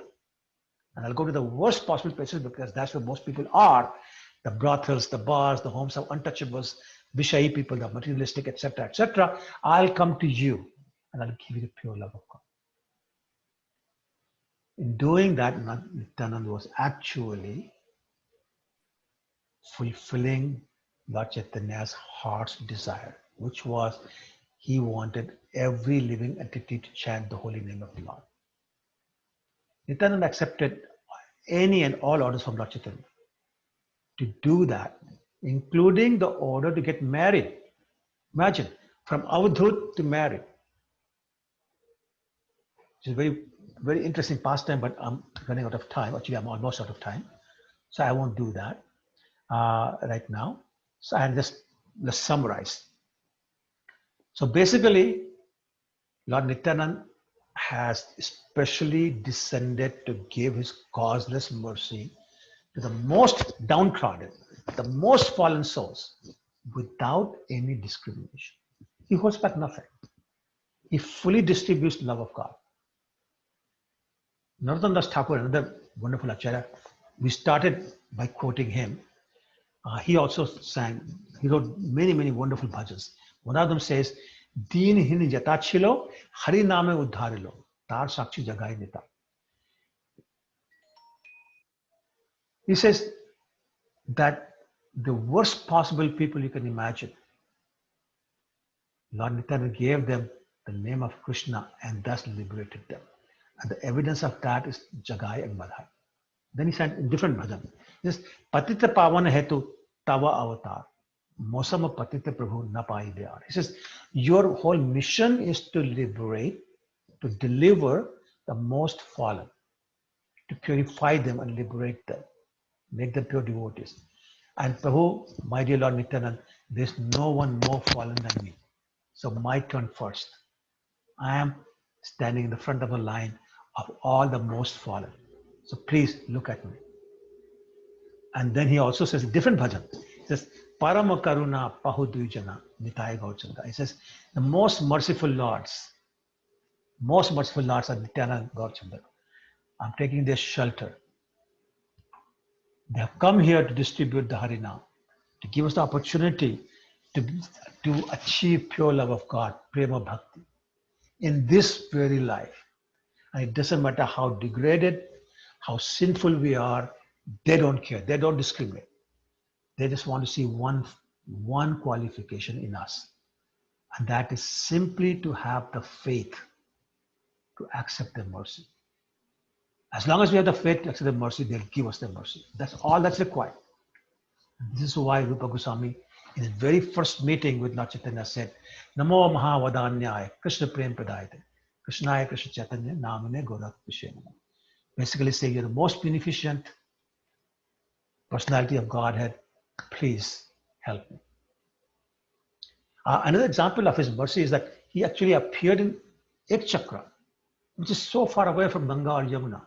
And I'll go to the worst possible places because that's where most people are. The brothels, the bars, the homes of untouchables, Vishayi people, the materialistic, etc., etc. I'll come to you and I'll give you the pure love of God. In doing that, Nityananda was actually fulfilling Lord Chaitanya's heart's desire, which was he wanted every living entity to chant the holy name of the Lord. Nityananda accepted any and all orders from Lord Chaitanya to do that, including the order to get married. Imagine, from Avadhut to married. It's a very, very interesting pastime, but I'm running out of time. Actually, I'm almost out of time. So I won't do that right now. So I'll just let's summarize. So basically, Lord Nityanand has especially descended to give his causeless mercy to the most downtrodden, the most fallen souls, without any discrimination. He holds back nothing. He fully distributes the love of God. Narottam Das Thakur, another wonderful acharya, we started by quoting him. He also sang, he wrote many, many wonderful bhajans. One of them says, Deen hin jatachilo, hari name uddharilo, tar sakshi jagai nita. He says that the worst possible people you can imagine, Lord Nityananda gave them the name of Krishna and thus liberated them. And the evidence of that is Jagai and Madhai. Then he sang in different bhajan. He says, Patita Pavana Hetu Tava Avatar. Mosama Patita Prabhu Napai Vyar. He says, your whole mission is to liberate, to deliver the most fallen, to purify them and liberate them, make them pure devotees. And Prabhu, my dear Lord Nityanand, there's no one more fallen than me. So my turn first. I am standing in the front of the line of all the most fallen. So please look at me. And then he also says a different bhajan. He says, Parama Karuna Pahudujana Nitaya Gauchanda. He says, the most merciful lords are Nityananda Gaurchanda. I'm taking their shelter. They have come here to distribute the Harinam, to give us the opportunity to achieve pure love of God, Prema Bhakti, in this very life. And it doesn't matter how degraded, how sinful we are, they don't care, they don't discriminate. They just want to see one qualification in us. And that is simply to have the faith to accept their mercy. As long as we have the faith to accept the mercy, they'll give us the mercy. That's all that's required. This is why Rupa Goswami, in his very first meeting with Lord Chaitanya, said, Namo Mahavadanyaya Krishna Prem Pradayate Krishnaya Krishna Chaitanya Namane Gorak Vishenama. Basically saying, you're the most beneficent personality of Godhead. Please help me. Another example of his mercy is that he actually appeared in Ek Chakra, which is so far away from Ganga or Yamuna.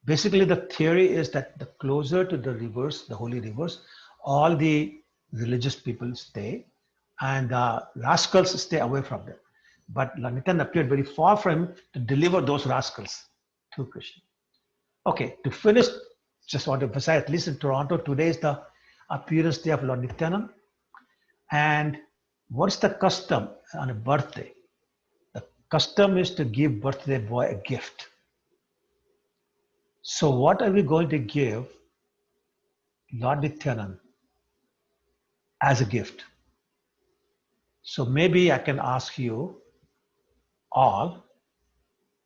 Basically, the theory is that the closer to the rivers, the holy rivers, all the religious people stay, and rascals stay away from them. But Nityananda appeared very far from him to deliver those rascals to Krishna. Okay, to finish, just want to emphasize, at least in Toronto, today is the appearance day of Lord Nityananda. And what's the custom on a birthday? The custom is to give birthday boy a gift. So what are we going to give Lord Nityananda as a gift? So maybe I can ask you all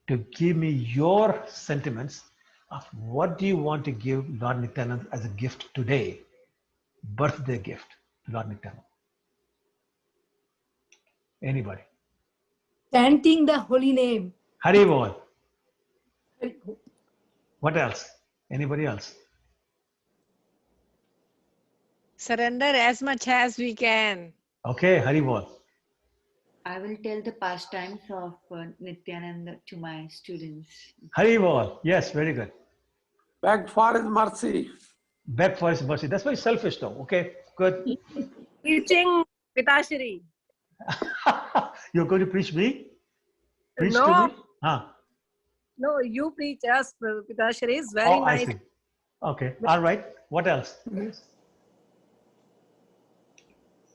to give me your sentiments of what do you want to give Lord Nityananda as a gift today, birthday gift to Lord Nityananda. Anybody? Chanting the holy name. Hari Bol. What else? Anybody else? Surrender as much as we can. Okay, Hari Bol. I will tell the pastimes of Nityananda to my students. Hari Bol. Yes, very good. Beg for his mercy. Beg for his mercy. That's very selfish though. Okay, good. Preaching Pitashri. You're going to preach me? Preach No. to me? Huh. No, you preach us. Pitashri is very nice. I see. Okay, all right. What else?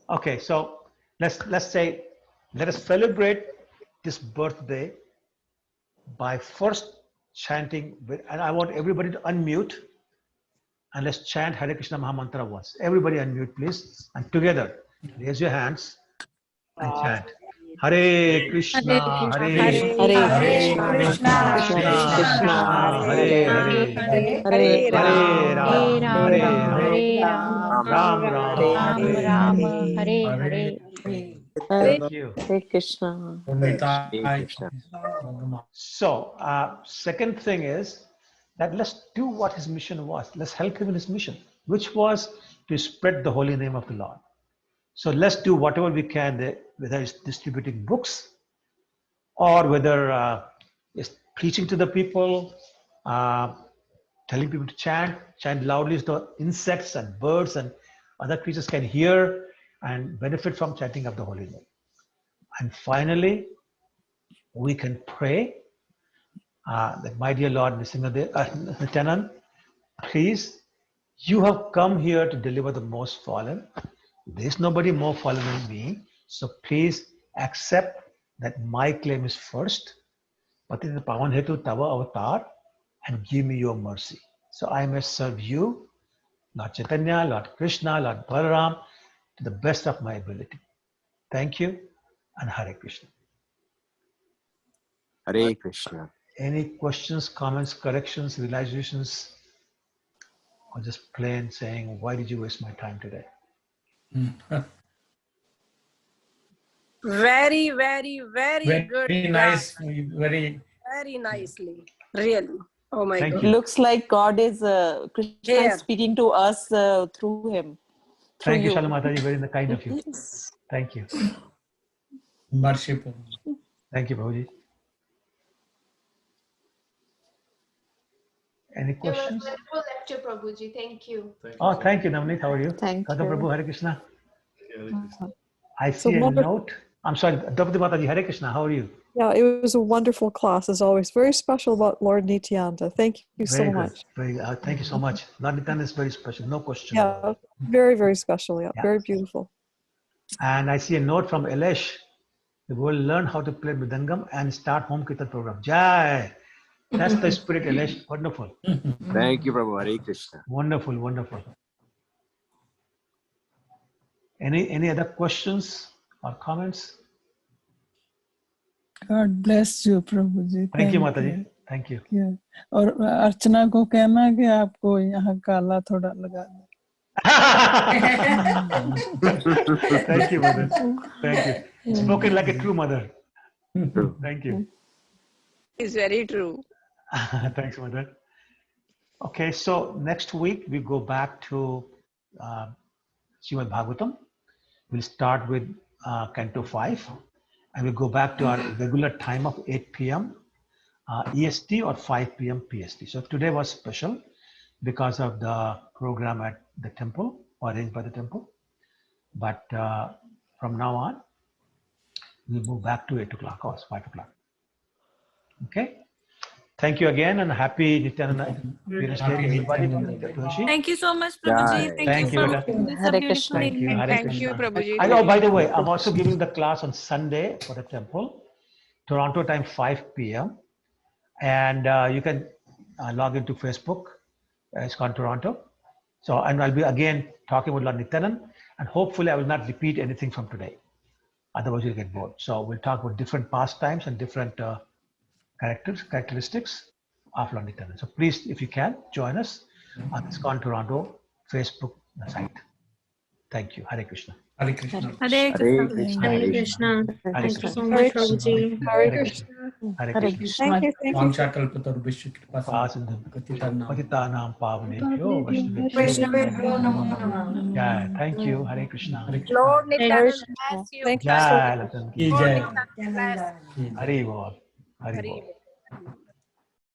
Okay, so let's say, let us celebrate this birthday by first chanting, and I want everybody to unmute, and let's chant Hare Krishna Maha Mantra once. Everybody unmute, please, and together, raise your hands and chant. Hare Krishna, Hare Krishna, Krishna, Hare Hare, Hare Ram, Hare Ram, Ram Ram, Hare Hare. Thank you. Hare Krishna. So, second thing is that let's do what his mission was. Let's help him in his mission, which was to spread the holy name of the Lord. So let's do whatever we can, whether it's distributing books or whether it's preaching to the people, telling people to chant loudly so the insects and birds and other creatures can hear and benefit from chanting of the holy name. And finally, we can pray that, my dear Lord Nityanand, please, you have come here to deliver the most fallen. There is nobody more fallen than me. So please accept that my claim is first. Pati pavan hetu tava avatar, and give me your mercy. So I may serve you, Lord Chaitanya, Lord Krishna, Lord Balaram, to the best of my ability. Thank you, and Hare Krishna. Hare Krishna. Any questions, comments, corrections, realizations, or just plain saying, why did you waste my time today? Very, very, very good. Very nice. Very nicely. Really. Oh my Thank God. you. Looks like God is Krishna Here. is speaking to us through him. Thank you, Shalom Mataji, very kind of you. Yes. Thank you. merciful. Thank you, Prabhuji. Any It was questions? wonderful lecture, Prabhuji. Thank you. Oh, thank you, Navneet. How are you? Thank Radha you. Prabhu, Hare Krishna. I So see a wonderful. note. I'm sorry, Draupadi Mataji, Hare Krishna. How are you? Yeah, it was a wonderful class as always. Very special about Lord Nityananda. Thank you so Very good. much. Very. Thank you so much. Lord Nityananda is very special. No question. Yeah, very, very special. Yeah, Yeah. very beautiful. And I see a note from Elesh. We will learn how to play Mridangam and start home kirtan program. Jai. That's the spirit, Elesh. Wonderful. Thank you, Prabhu. Hare Krishna. Wonderful, wonderful. Any other questions or comments? God bless you, Prabhu ji. Thank you, Mataji. Thank you. और अर्चना को कहना कि आपको यहाँ काला थोड़ा लगा दे. Thank you, mother. Thank you. Spoken like a true mother. Thank you. It's very true. Thanks, mother. Okay, so next week we go back to Srimad Bhagavatam. We'll start with Canto 5, and we'll go back to our regular time of 8 p.m. EST or 5 p.m. PST. So today was special because of the program at the temple, or arranged by the temple. But from now on, we'll move back to 8 o'clock or 5 o'clock. Okay? Thank you again, and happy Nityananda Venus Day to everybody. Thank you so much, Prabhuji. Thank you. for this Hare beautiful Krishna. evening. Hare Thank Krishna. you, Prabhuji. I know, by the way, I'm also giving the class on Sunday for the temple, Toronto time 5 p.m. And you can log into Facebook. It's called Toronto. So, and I'll be again talking with Lord Nityanand, and hopefully I will not repeat anything from today. Otherwise you'll get bored. So we'll talk about different pastimes and different characteristics of Lord Nityanand. So please, if you can, join us on this Toronto Facebook site. Thank you. Hare Krishna. Hare Krishna. Hare Hare Krishna. Krishna. Hare Krishna. Hare Thank you Krishna. so much, Prabhuji. Hare Krishna. Hare Hare Krishna. Thank you. Thank you. Vanchakalpatarubhishya kripasinha Patitanam Pavanebhyo Vaishnavebhyo Vaishnavebhyo. namo namaha. Yeah, thank you. Hare Krishna. Hare Krishna. Lord Hare Nityanand Krishna. bless you. Thank you so Jai much. Latan Ki ki. Lord jai. Nityanand bless. Hari Bol. Hari Hari Bol. Bol.